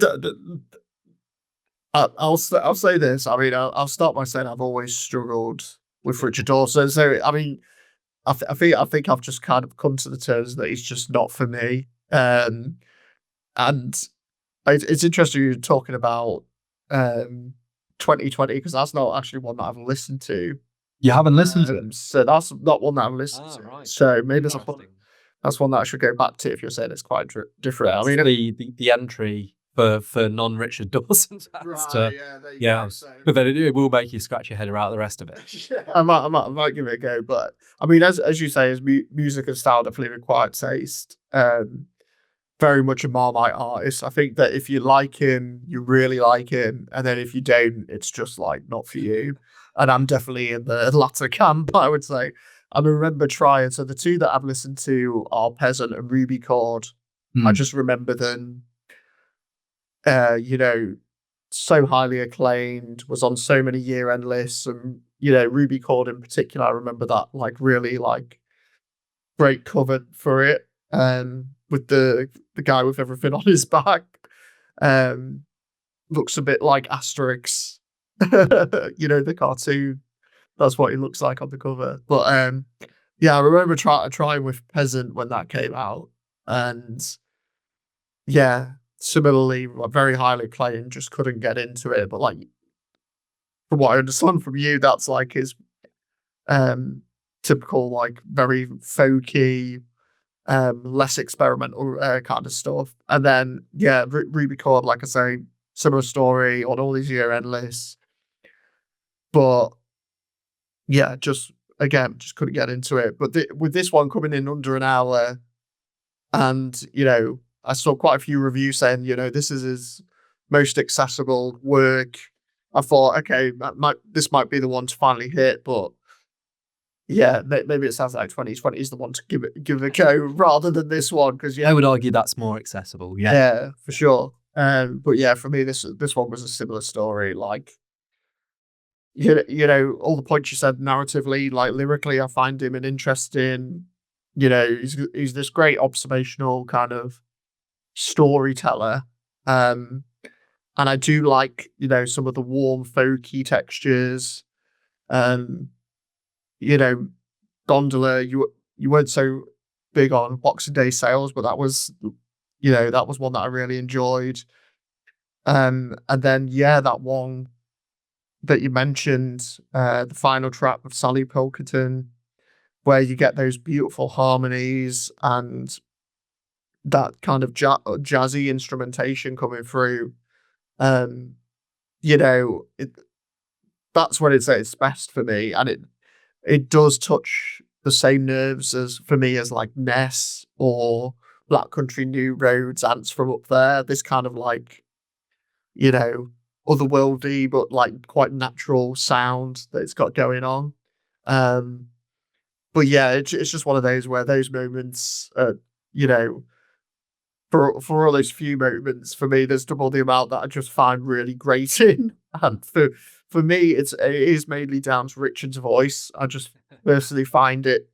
I'll say this. I mean, I'll start by saying I've always struggled with Richard Dawson. So I mean, I think I've just kind of come to the terms that he's just not for me. And it's interesting you're talking about 2020, because that's not actually one that I've listened to. You haven't listened to it? So that's not one that I've listened to. Right. So maybe that's one that I should go back to if you're saying it's quite different. I mean, the entry for non-Richard Dawson fans there you go. So, but then it will make you scratch your head about the rest of it. I might give it a go, but I mean, as you say, his music and style definitely required taste. Very much a Marmite artist. I think that if you like him, you really like him, and then if you don't, it's just like not for you. And I'm definitely in the latter camp, I would say. I remember trying. So the two that I've listened to are Peasant and Ruby Chord. I just remember them. So highly acclaimed, was on so many year-end lists, and Ruby Chord in particular, I remember that like really like great cover for it, with the guy with everything on his back, looks a bit like Asterix, the cartoon. That's what he looks like on the cover. But I remember trying with Peasant when that came out, and similarly, very highly acclaimed, just couldn't get into it. But like, from what I understand from you, that's like his typical, like very folky, less experimental kind of stuff. And then Ruby Chord, like I say, similar story on all these year-end lists. But just couldn't get into it. But with this one coming in under an hour, and I saw quite a few reviews saying, this is his most accessible work. I thought, okay, this might be the one to finally hit, but maybe it sounds like 2020 is the one to give it a go rather than this one, because I would argue that's more accessible. Yeah, for sure. But for me, this one was a similar story. Like, all the points you said narratively, like lyrically, I find him an interesting. He's this great observational kind of storyteller, and I do like some of the warm folky textures. Gondola, you weren't so big on Boxing Day sales, but that was one that I really enjoyed. And then that one that you mentioned, the final track with Sally Pilkington, where you get those beautiful harmonies and that kind of jazzy instrumentation coming through. That's when it's at its best for me, and it does touch the same nerves as like Ness or Black Country New Roads, Ants from Up There. This kind of like, otherworldly but like quite natural sound that it's got going on. But it's just one of those where those moments, for all those few moments, for me, there's double the amount that I just find really grating. And for me, it is mainly down to Richard's voice. I just personally find it,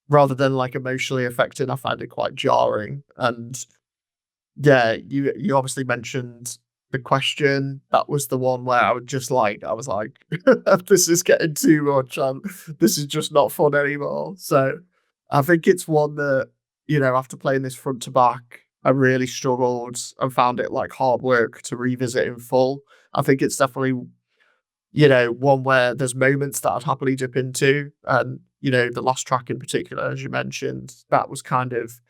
rather than like emotionally affecting, I find it quite jarring. And you obviously mentioned The Question. That was the one where I was like, this is getting too much. This is just not fun anymore. So I think it's one that, after playing this front to back, I really struggled and found it like hard work to revisit in full. I think it's definitely, one where there's moments that I'd happily dip into. And, the last track in particular, as you mentioned, that was kind of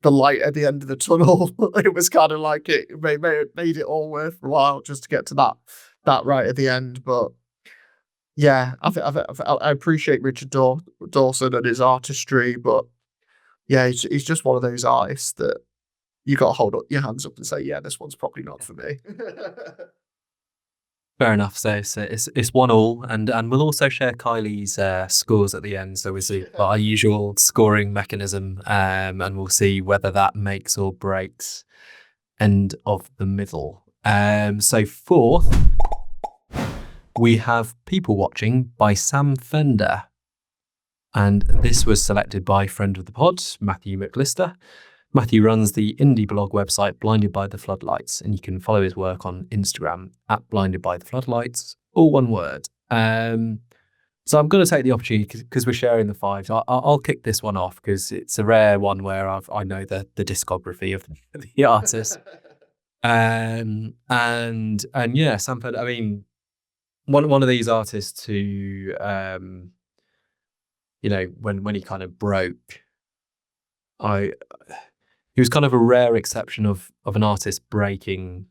the light at the end of the tunnel. It was kind of like it made it all worthwhile just to get to that right at the end. But I appreciate Richard Dawson and his artistry, but he's just one of those artists that you got to hold up your hands up and say, this one's probably not for me. Fair enough. So it's 1-1, and we'll also share Kylie's scores at the end. So we see our usual scoring mechanism, and we'll see whether that makes or breaks end of the middle. So fourth, we have People Watching by Sam Fender. And this was selected by friend of the pod, Matthew McLister. Matthew runs the indie blog website Blinded by the Floodlights, and you can follow his work on Instagram at Blinded by the Floodlights, all one word. So I'm going to take the opportunity, because we're sharing the fives. I'll kick this one off because it's a rare one where I know the discography of the artist. And yeah, Sam Fender. I mean, one of these artists who, when he kind of broke, he was kind of a rare exception of an artist breaking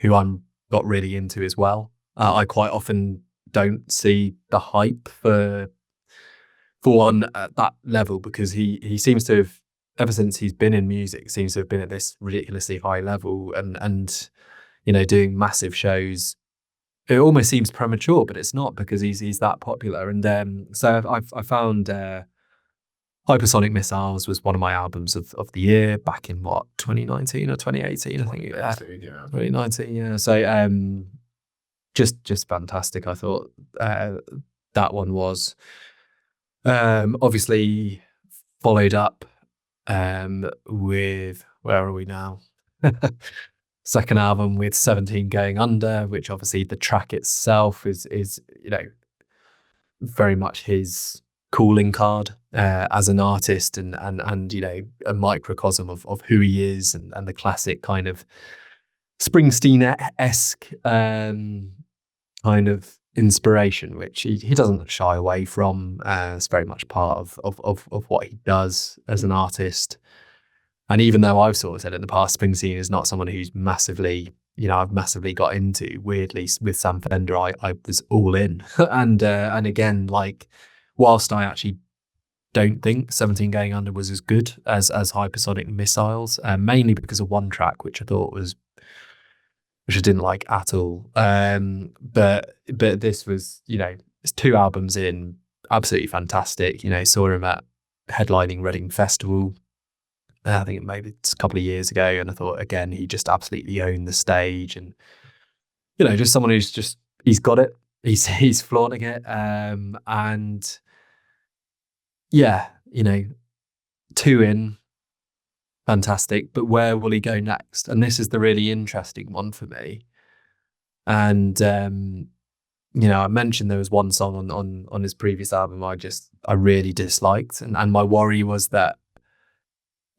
who I'm got really into as well. I quite often don't see the hype for one at that level, because he seems to have, ever since he's been in music, seems to have been at this ridiculously high level and doing massive shows. It almost seems premature, but it's not, because he's that popular. And so I found Hypersonic Missiles was one of my albums of the year back in 2019 or 2018, I think. 2019, yeah. So just fantastic, I thought that one was. Obviously followed up with, where are we now? Second album with 17 Going Under, which obviously the track itself is very much his calling card as an artist, and a microcosm of who he is, and the classic kind of Springsteen-esque kind of inspiration, which he doesn't shy away from. It's very much part of what he does as an artist. And even though I've sort of said in the past, Springsteen is not someone who's massively, I've massively got into, weirdly with Sam Fender, I was all in. and again, like, whilst I actually don't think 17 Going Under was as good as Hypersonic Missiles, mainly because of one track, which I didn't like at all. But this was, it's 2 albums in, absolutely fantastic. Saw him at headlining Reading Festival. I think maybe it's a couple of years ago, and I thought, again, he just absolutely owned the stage, and just someone who's he's got it. He's flaunting it, and yeah, 2 in, fantastic. But where will he go next? And this is the really interesting one for me. And I mentioned there was one song on his previous album I really disliked, and my worry was that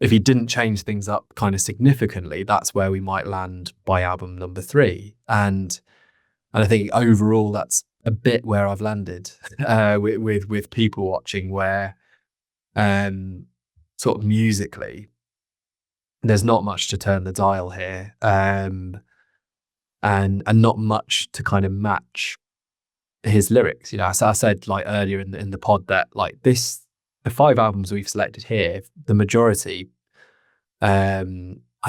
if he didn't change things up kind of significantly, that's where we might land by album number 3. And I think overall that's a bit where I've landed with People Watching, where sort of musically there's not much to turn the dial here, and not much to kind of match his lyrics. So I said, like, earlier in the pod that, like, the 5 albums we've selected here, the majority, I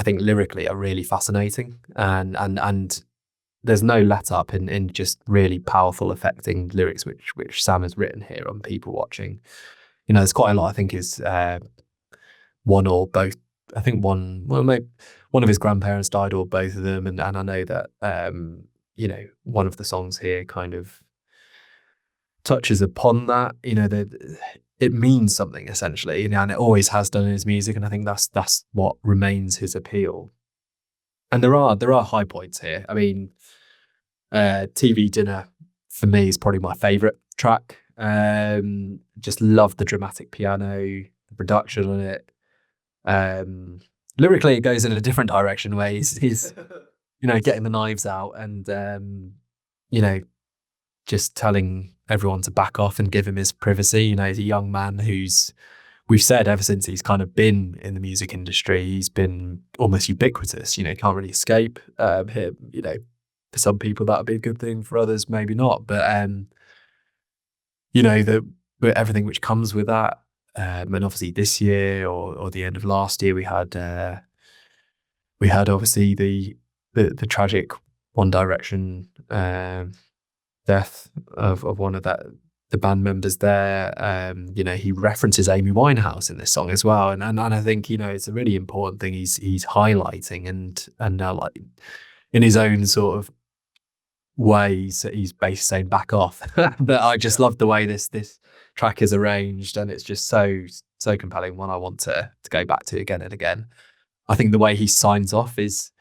think lyrically are really fascinating, and there's no let up in just really powerful, affecting lyrics which Sam has written here on People Watching. There's quite a lot. I think is one or both. I think maybe one of his grandparents died, or both of them, and I know that one of the songs here kind of touches upon that. It means something, essentially, and it always has done in his music, and I think that's what remains his appeal. And there are high points here. I mean, TV Dinner for me is probably my favorite track. Just love the dramatic piano, the production on it. Lyrically, it goes in a different direction, where he's getting the knives out and just telling everyone to back off and give him his privacy. He's a young man who's, we've said ever since he's kind of been in the music industry, he's been almost ubiquitous. Can't really escape him. For some people that would be a good thing, for others maybe not. But but everything which comes with that. And obviously this year or the end of last year, we had obviously the tragic One Direction death of one of the band members there. He references Amy Winehouse in this song as well, and I think it's a really important thing he's highlighting, and now like in his own sort of ways that he's basically saying back off. But I just love the way this track is arranged, and it's just so compelling. One I want to go back to again and again. I think the way he signs off is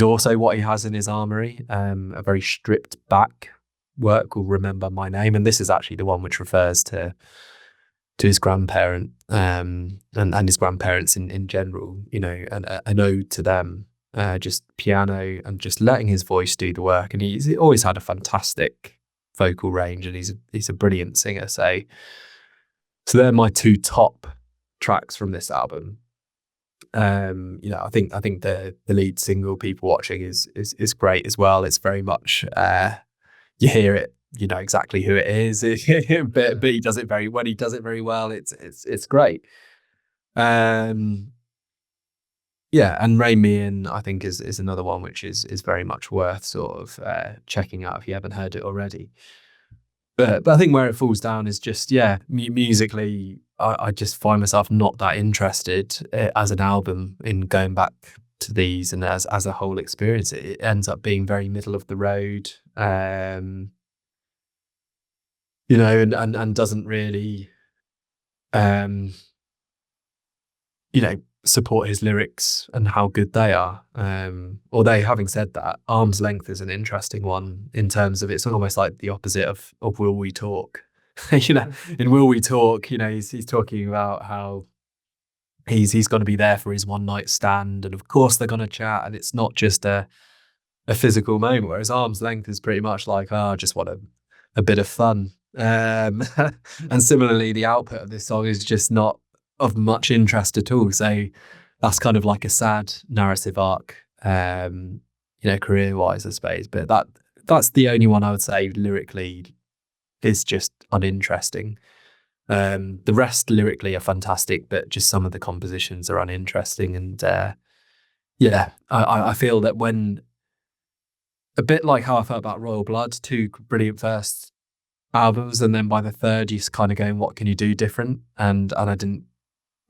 also what he has in his armory. A very stripped back work will remember my name, and this is actually the one which refers to his grandparent and his grandparents in general, an ode to them, just piano and just letting his voice do the work. And he's always had a fantastic vocal range, and he's a brilliant singer. So they're my two top tracks from this album. I think the lead single "People Watching" is great as well. It's very much you hear it, you know exactly who it is, but he does it very well. It's great. And Rain Me In, I think is another one which is very much worth sort of checking out if you haven't heard it already. But I think where it falls down is just musically, I just find myself not that interested as an album in going back to these, and as a whole experience, it ends up being very middle of the road, and doesn't really, support his lyrics and how good they are. Although having said that, Arm's Length is an interesting one in terms of it's almost like the opposite of Will We Talk. In Will We Talk, he's talking about how he's going to be there for his one night stand, and of course they're going to chat, and it's not just a physical moment. Whereas Arm's Length is pretty much like, I just want a bit of fun. And similarly, the output of this song is just not of much interest at all. So that's kind of like a sad narrative arc, career wise, I suppose. But that's the only one I would say lyrically is just uninteresting. The rest lyrically are fantastic, but just some of the compositions are uninteresting. And I feel that when, a bit like how I felt about Royal Blood, two brilliant first albums, and then by the third you're kind of going, what can you do different? And I didn't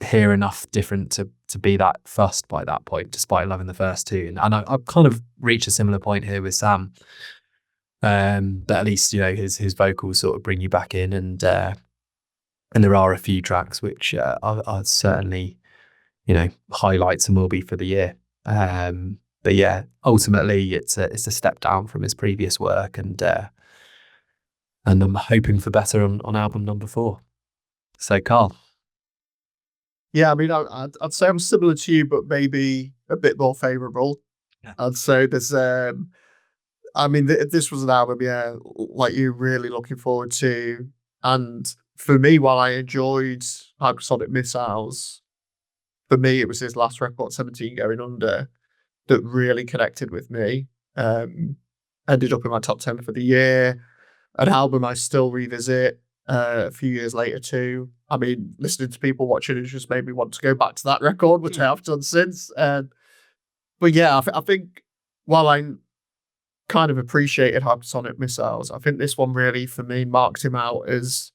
hear enough different to be that fussed by that point, despite loving the first two. And I've kind of reached a similar point here with Sam. But at least his vocals sort of bring you back in, and there are a few tracks which are certainly highlights and will be for the year. But yeah, ultimately it's a step down from his previous work, and I'm hoping for better on album number 4. So Karl. Yeah, I mean, I'd say I'm similar to you, but maybe a bit more favourable. Yeah. I'd say there's, this was an album, like you're really looking forward to. And for me, while I enjoyed Hypersonic Missiles, for me, it was his last record, 17 Going Under, that really connected with me. Ended up in my top 10 for the year. An album I still revisit a few years later too. I mean, listening to People Watching has just made me want to go back to that record, which I have done since. But yeah, I think while I kind of appreciated Hypersonic Missiles, I think this one really, for me, marked him out as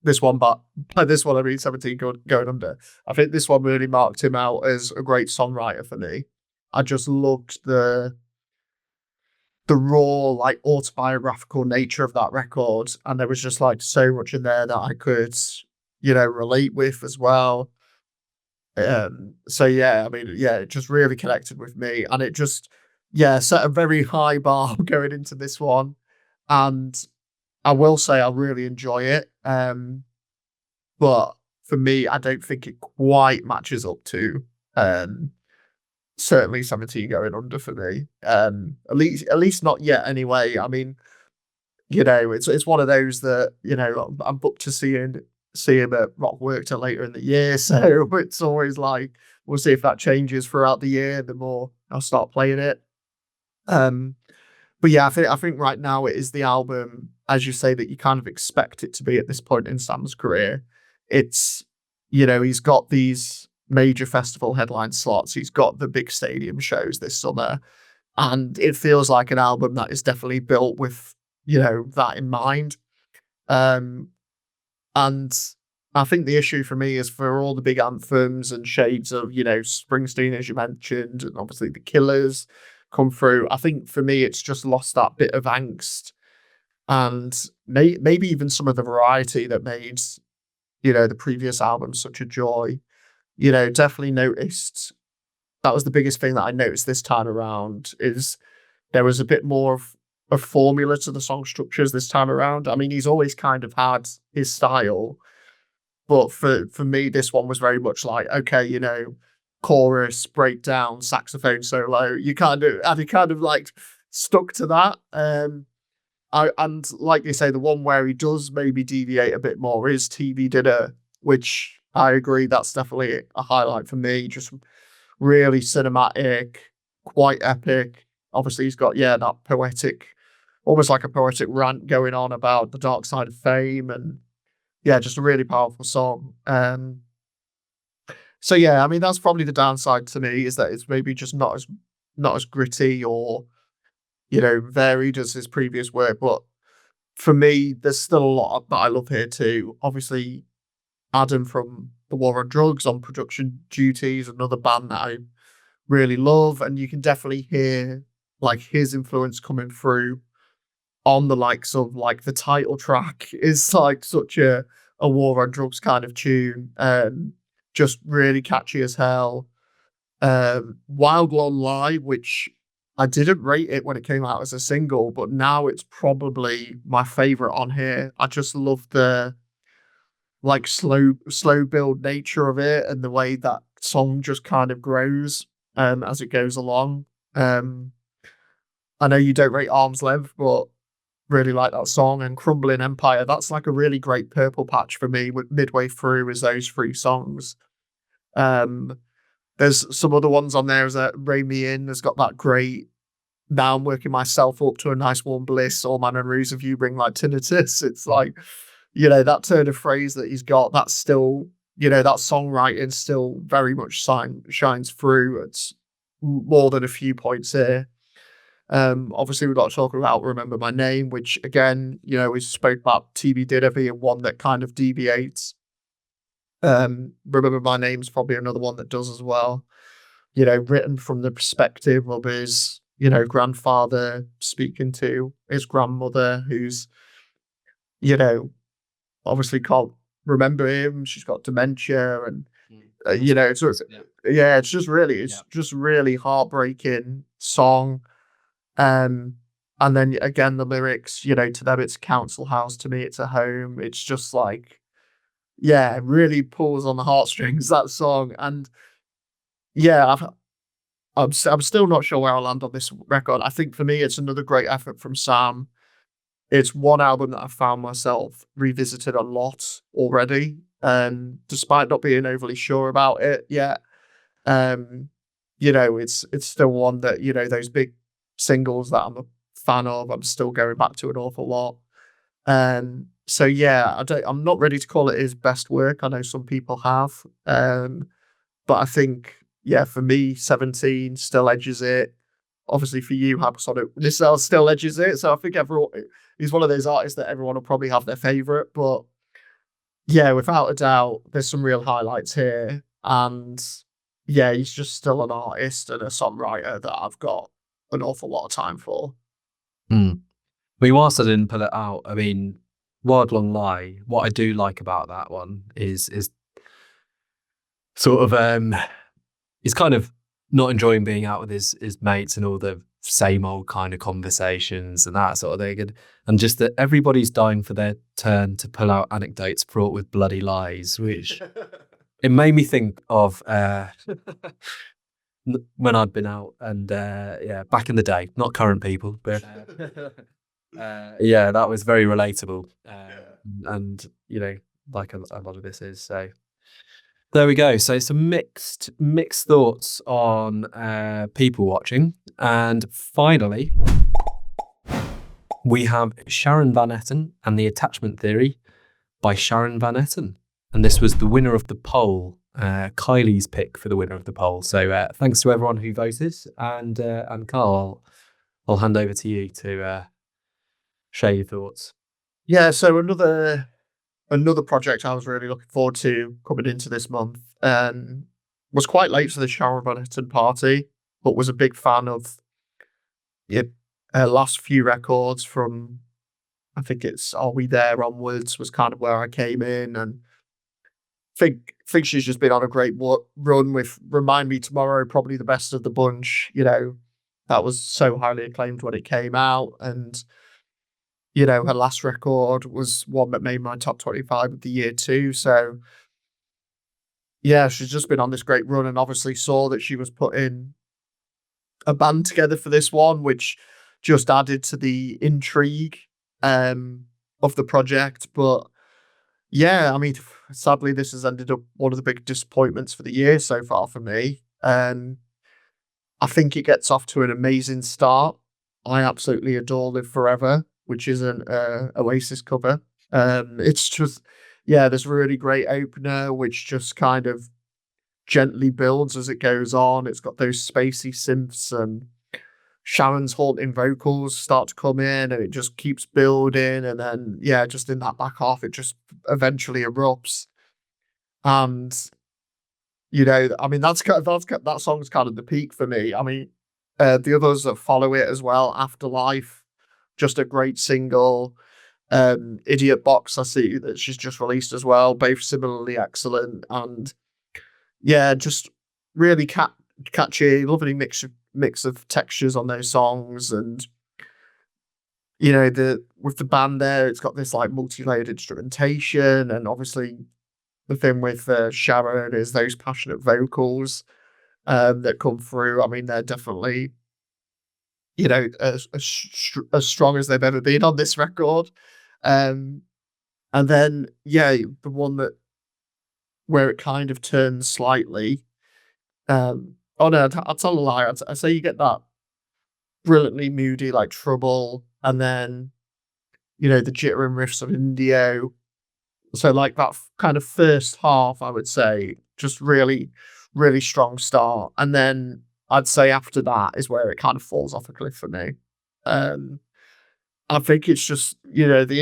this one, but by this one I mean 17 Going Under. I think this one really marked him out as a great songwriter for me. I just loved the raw, like, autobiographical nature of that record, and there was just like so much in there that I could, relate with as well. So yeah, I mean, yeah, it just really connected with me, and it just set a very high bar going into this one. And I will say I really enjoy it, but for me, I don't think it quite matches up to certainly 17 Going Under for me. At least not yet anyway. I mean, it's one of those that, I'm booked to see him at Rock Worked later in the year. So it's always like, we'll see if that changes throughout the year, the more I'll start playing it. But yeah, I think right now it is the album, as you say, that you kind of expect it to be at this point in Sam's career. It's, he's got these major festival headline slots. He's got the big stadium shows this summer. And it feels like an album that is definitely built with, that in mind. Um, and I think the issue for me is for all the big anthems and shades of, Springsteen, as you mentioned, and obviously the Killers come through. I think for me, it's just lost that bit of angst and maybe even some of the variety that made, the previous album such a joy. Definitely noticed that was the biggest thing that I noticed this time around is there was a bit more of a formula to the song structures this time around. I mean, he's always kind of had his style, but for me, this one was very much like, okay, chorus, breakdown, saxophone solo. You kind of like stuck to that. And like you say, the one where he does maybe deviate a bit more is TV Dinner, which I agree that's definitely a highlight for me. Just really cinematic, quite epic. Obviously, he's got that poetic, almost like a poetic rant going on about the dark side of fame, and just a really powerful song. So yeah, I mean that's probably the downside to me is that it's maybe just not as gritty or varied as his previous work. But for me, there's still a lot that I love here too. Obviously, Adam from the War on Drugs on production duties, another band that I really love, and you can definitely hear like his influence coming through on the likes of like the title track is like such a War on Drugs kind of tune, just really catchy as hell. Wild Long Lie, which I didn't rate it when it came out as a single, but now it's probably my favorite on here. I just love the like slow build nature of it and the way that song just kind of grows as it goes along. I know you don't rate Arm's Length, but really like that song. And Crumbling Empire, that's like a really great purple patch for me with midway through is those three songs. There's some other ones on there, is that Rein Me In has got that great now I'm working myself up to a nice warm bliss, all manner and ruse of you bring like tinnitus. It's like, that turn of phrase that he's got, that's still, that songwriting still very much shines through. It's more than a few points here. Obviously we've got to talk about Remember My Name, which again, we spoke about TV Dinner being one that kind of deviates. Remember My Name's probably another one that does as well. Written from the perspective of his, grandfather speaking to his grandmother, who's, obviously can't remember him. She's got dementia, and it's just really heartbreaking song. And then again, the lyrics, to them it's a council house, to me it's a home. It's just like, it really pulls on the heartstrings, that song. And I'm still not sure where I'll land on this record. I think for me, it's another great effort from Sam. It's one album that I've found myself revisited a lot already, despite not being overly sure about it yet. It's still one that, those big singles that I'm a fan of, I'm still going back to an awful lot. So I'm not ready to call it his best work. I know some people have, but I think for me, 17 still edges it. Obviously for you, Habassonic, this still edges it. So I think he's one of those artists that everyone will probably have their favorite. But without a doubt, there's some real highlights here, and he's just still an artist and a songwriter that I've got an awful lot of time for. I mean, whilst I didn't pull it out, I mean, Wild Long Lie, what I do like about that one is sort of he's kind of not enjoying being out with his mates and all the same old kind of conversations and that sort of thing, and just that everybody's dying for their turn to pull out anecdotes fraught with bloody lies, which it made me think of when I'd been out and back in the day, not current people, but that was very relatable, and like a lot of this is. So there we go. So some mixed thoughts on people watching, and finally we have Sharon Van Etten and the Attachment Theory by Sharon Van Etten, and this was the winner of the poll Kylie's pick for the winner of the poll. So thanks to everyone who voted, and Karl, I'll hand over to you to share your thoughts. Yeah, so another project I was really looking forward to coming into this month, was quite late to the Sharon Van Etten party, but was a big fan of her last few records from, I think it's Are We There onwards, was kind of where I came in, and think she's just been on a great run with Remind Me Tomorrow, probably the best of the bunch. That was so highly acclaimed when it came out, and her last record was one that made my top 25 of the year too. So yeah, she's just been on this great run, and obviously saw that she was putting a band together for this one, which just added to the intrigue of the project. But yeah, I mean, sadly, this has ended up one of the big disappointments for the year so far for me. I think it gets off to an amazing start. I absolutely adore Live Forever, which is an Oasis cover. It's just, this really great opener, which just kind of gently builds as it goes on. It's got those spacey synths, and Sharon's haunting vocals start to come in, and it just keeps building. And then, just in that back half, it just eventually erupts. And, I mean, that song's kind of the peak for me. I mean, the others that follow it as well, Afterlife, just a great single. Idiot Box, I see that she's just released as well, both similarly excellent. And just really catchy, lovely mix of textures on those songs. And with the band there, it's got this like multi-layered instrumentation, and obviously the thing with Sharon is those passionate vocals that come through. I mean, they're definitely as strong as they've ever been on this record. And then the one where it kind of turns slightly. Oh no, I'll tell a lie. I say you get that brilliantly moody like Trouble, and then the jittering riffs of Indio. So like that kind of first half, I would say, just really, really strong start, and then I'd say after that is where it kind of falls off a cliff for me. I think it's just the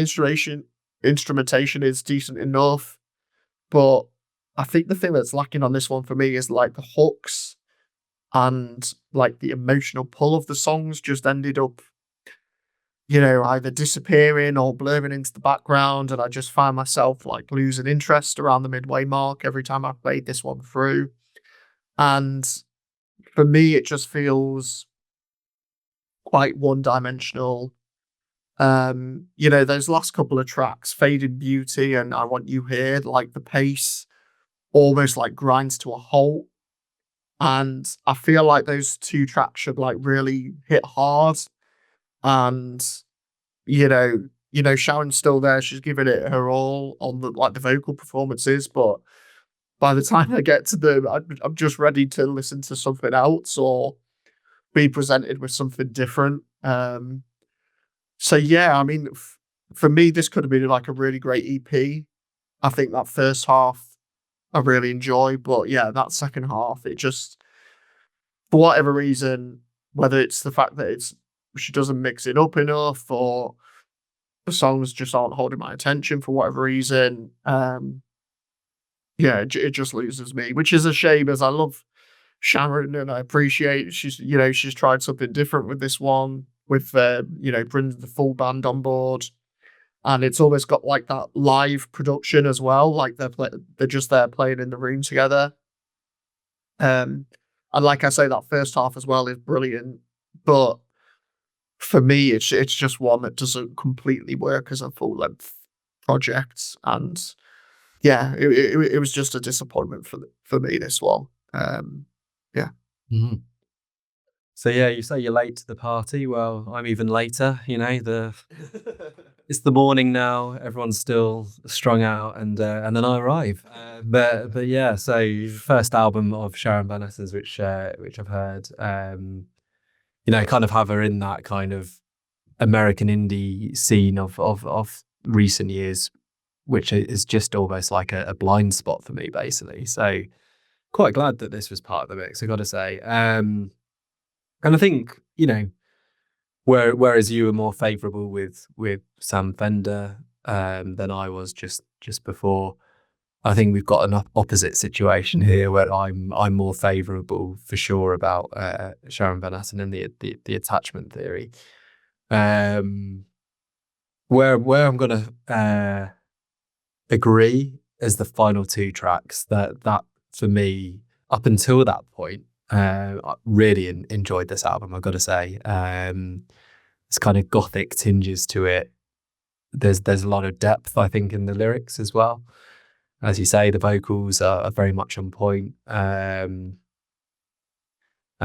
instrumentation is decent enough, but I think the thing that's lacking on this one for me is like the hooks, and like the emotional pull of the songs just ended up, either disappearing or blurring into the background. And I just find myself like losing interest around the midway mark every time I played this one through. And for me, it just feels quite one-dimensional. Those last couple of tracks, Faded Beauty and I Want You Here, like the pace almost like grinds to a halt. And I feel like those two tracks should like really hit hard. And Sharon's still there. She's giving it her all on the vocal performances, but by the time I get to them, I'm just ready to listen to something else or be presented with something different. So I mean, for me, this could have been like a really great EP. I think that first half I really enjoy, but that second half, it just, for whatever reason, whether it's the fact that she doesn't mix it up enough, or the songs just aren't holding my attention for whatever reason, it just loses me, which is a shame, as I love Sharon and I appreciate she's tried something different with this one, with bringing the full band on board, and it's almost got like that live production as well, like they're just there playing in the room together. And like I say, that first half as well is brilliant, but for me, it's just one that doesn't completely work as a full length project, and it was just a disappointment for me, this one. Mm-hmm. So you say you're late to the party. Well, I'm even later. It's the morning now. Everyone's still strung out, and then I arrive. But so first album of Sharon Van Etten's, which I've heard. Kind of have her in that kind of American indie scene of recent years, which is just almost like a blind spot for me, basically. So quite glad that this was part of the mix, I got to say. And I think, whereas you were more favourable with Sam Fender than I was just before, I think we've got an opposite situation here where I'm more favourable for sure about Sharon Van Etten and the attachment theory. Where I'm gonna agree is the final two tracks. That for me, up until that point, I really enjoyed this album. I've got to say, it's kind of gothic tinges to it. There's a lot of depth, I think, in the lyrics as well. As you say, the vocals are very much on point. And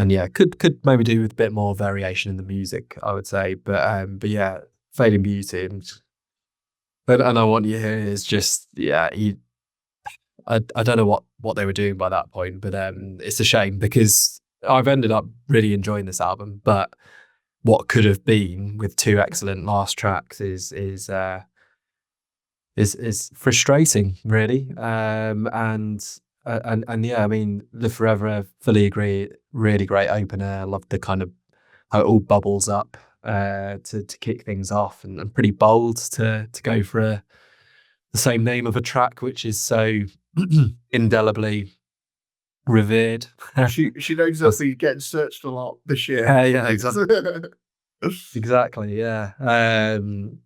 yeah, could maybe do with a bit more variation in the music, I would say. But yeah, Fading Beauty, and I Want You Here is just, yeah, I don't know what they were doing by that point, but it's a shame because I've ended up really enjoying this album. But what could have been with two excellent last tracks is frustrating, really. And yeah, I mean, Live Forever, I fully agree. Really great opener. I love the kind of how it all bubbles up to kick things off, and pretty bold to go for the same name of a track, which is so indelibly revered. She knows that she's getting searched a lot this year. Yeah, exactly. Exactly, yeah.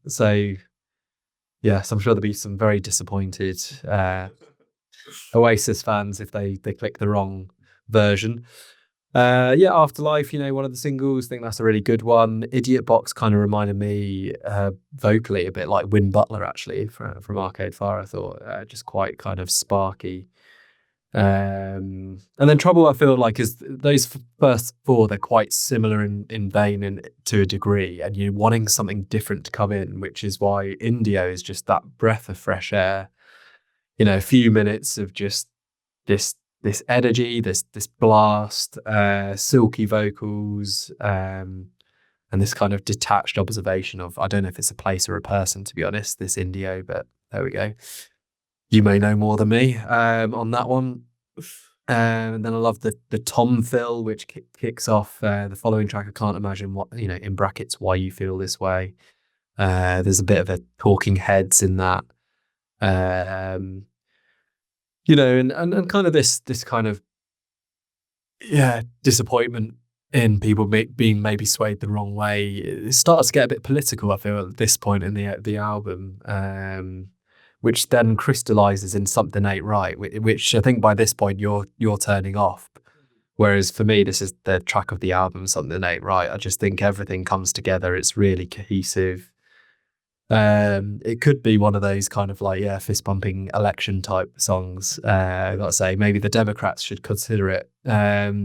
So yes, I'm sure there'll be some very disappointed Oasis fans if they click the wrong version. Yeah, Afterlife, one of the singles, I think that's a really good one. Idiot Box kind of reminded me vocally a bit like Win Butler, actually, from Arcade Fire, I thought. Just quite kind of sparky. And then Trouble, I feel like, is those first four, they're quite similar in vein and to a degree, and you're wanting something different to come in, which is why Indio is just that breath of fresh air. A few minutes of just this energy, this blast, silky vocals, and this kind of detached observation of, I don't know if it's a place or a person, to be honest, this Indio, but there we go. You may know more than me on that one. And then I love the tom fill, which kicks off the following track. I can't imagine what, in brackets, why you feel this way. There's a bit of a Talking Heads in that. And kind of this kind of, yeah, disappointment in people being maybe swayed the wrong way. It starts to get a bit political, I feel, at this point in the album, which then crystallizes in Something Ain't Right, which I think by this point you're turning off. Whereas for me, this is the track of the album, Something Ain't Right. I just think everything comes together. It's really cohesive. It could be one of those kind of like, yeah, fist bumping election type songs. I gotta say, maybe the Democrats should consider it. But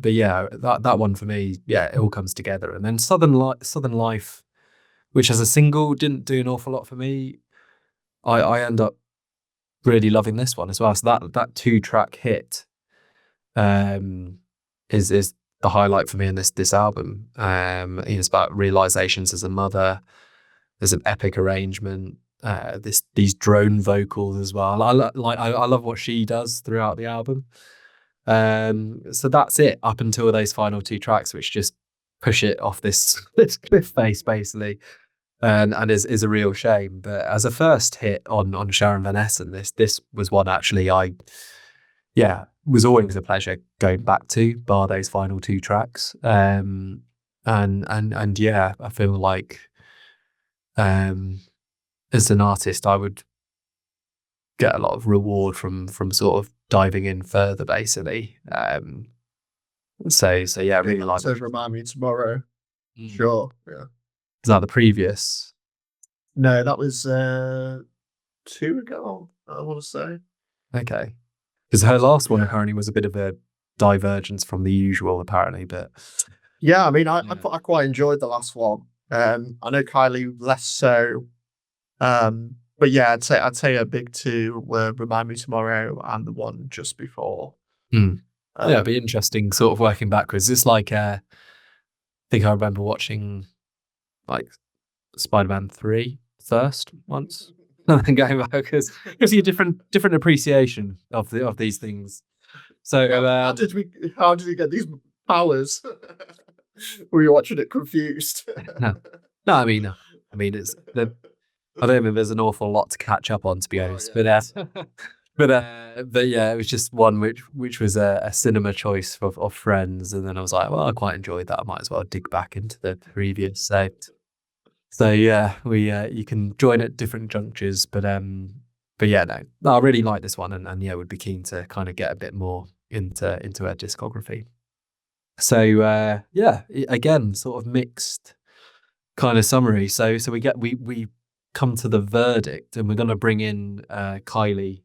yeah, that one for me, yeah, it all comes together. And then Southern Life, which as a single didn't do an awful lot for me. I end up really loving this one as well. So that 2-track hit is the highlight for me in this album. It's about realizations as a mother. There's an epic arrangement. These drone vocals as well. I love what she does throughout the album. So that's it up until those final 2 tracks, which just push it off this cliff face basically, and is a real shame. But as a first hit on Sharon Van Etten, this was one actually was always a pleasure going back to, bar those final 2 tracks. And yeah, I feel like as an artist, I would get a lot of reward from sort of diving in further, basically. So yeah, I really like. So Remind Me Tomorrow. Sure, yeah. Is that the previous? No, that was 2 ago, I want to say. Okay. Because her last one apparently was a bit of a divergence from the usual, apparently. But yeah, I mean, I quite enjoyed the last one. I know Kylie less so. But yeah, I'd say a big 2 were Remind Me Tomorrow and the one just before. Yeah, it'd be interesting, sort of working backwards. It's like I think I remember watching like Spider-Man 3 first once. and then going back because it gives you a different appreciation of these things. So how did we get these powers? Were you watching it confused? no, I mean it's the. I don't think there's an awful lot to catch up on, to be honest. Yeah. But yeah, it was just one which was a cinema choice of friends, and then I was like, well, I quite enjoyed that. I might as well dig back into the previous. So yeah, we you can join at different junctures, but yeah, no, I really like this one, and yeah, would be keen to kind of get a bit more into her discography. So yeah, again, sort of mixed kind of summary. So we come to the verdict, and we're going to bring in Kylie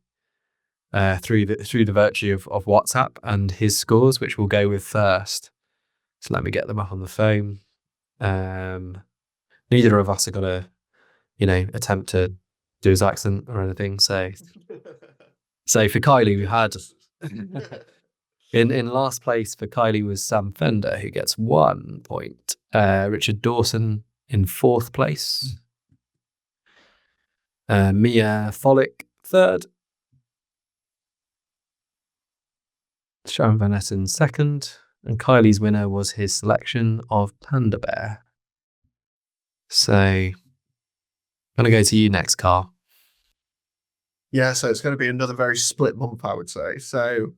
through the virtue of WhatsApp and his scores, which we'll go with first. So let me get them up on the phone. Neither of us are going to, attempt to do his accent or anything. So for Kylie, we had in last place for Kylie was Sam Fender, who gets 1 point. Richard Dawson in 4th place. Miya Folick 3rd. Sharon Van Etten 2nd. And Kylie's winner was his selection of Panda Bear. So I'm going to go to you next, Karl. Yeah, so it's going to be another very split month, I would say. So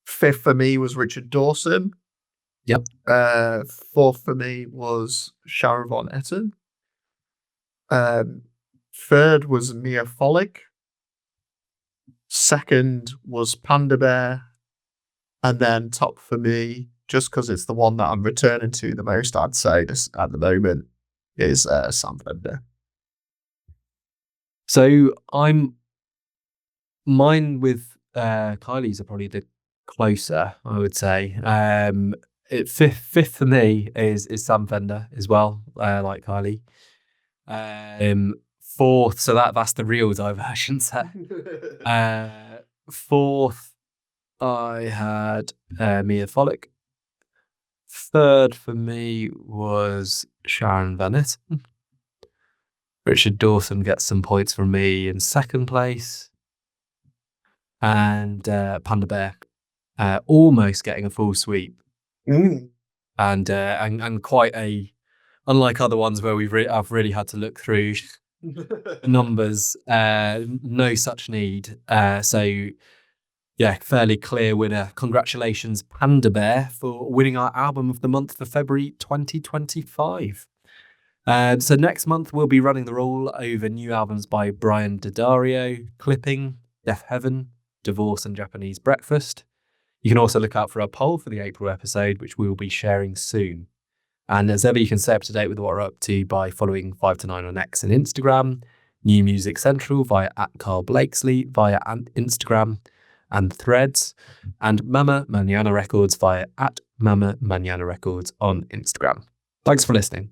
5th for me was Richard Dawson. Yep. 4th for me was Sharon Van Etten. 3rd was Miya Folick. 2nd was Panda Bear. And then top for me, just because it's the one that I'm returning to the most, I'd say just at the moment, is Sam Fender. So mine with Kylie's are probably the closer, I would say. Fifth for me is Sam Fender as well, like Kylie. 4th, so that's the real diversion set. 4th, I had Miya Folick. 3rd for me was Sharon Van Etten. Richard Dawson gets some points from me in 2nd place. And Panda Bear almost getting a full sweep. And quite unlike other ones where I've really had to look through numbers, no such need. So yeah, fairly clear winner. Congratulations, Panda Bear, for winning our album of the month for February 2025. So next month we'll be running the roll over new albums by Brian Daddario, Clipping, Deaf Heaven, Divorce and Japanese Breakfast. You can also look out for our poll for the April episode, which we will be sharing soon. And as ever, you can stay up to date with what we're up to by following 5 to 9 on X and Instagram, New Music Central via @Karl Blakesley via Instagram and Threads, and Mama Manana Records via @Mama Manana Records on Instagram. Thanks for listening.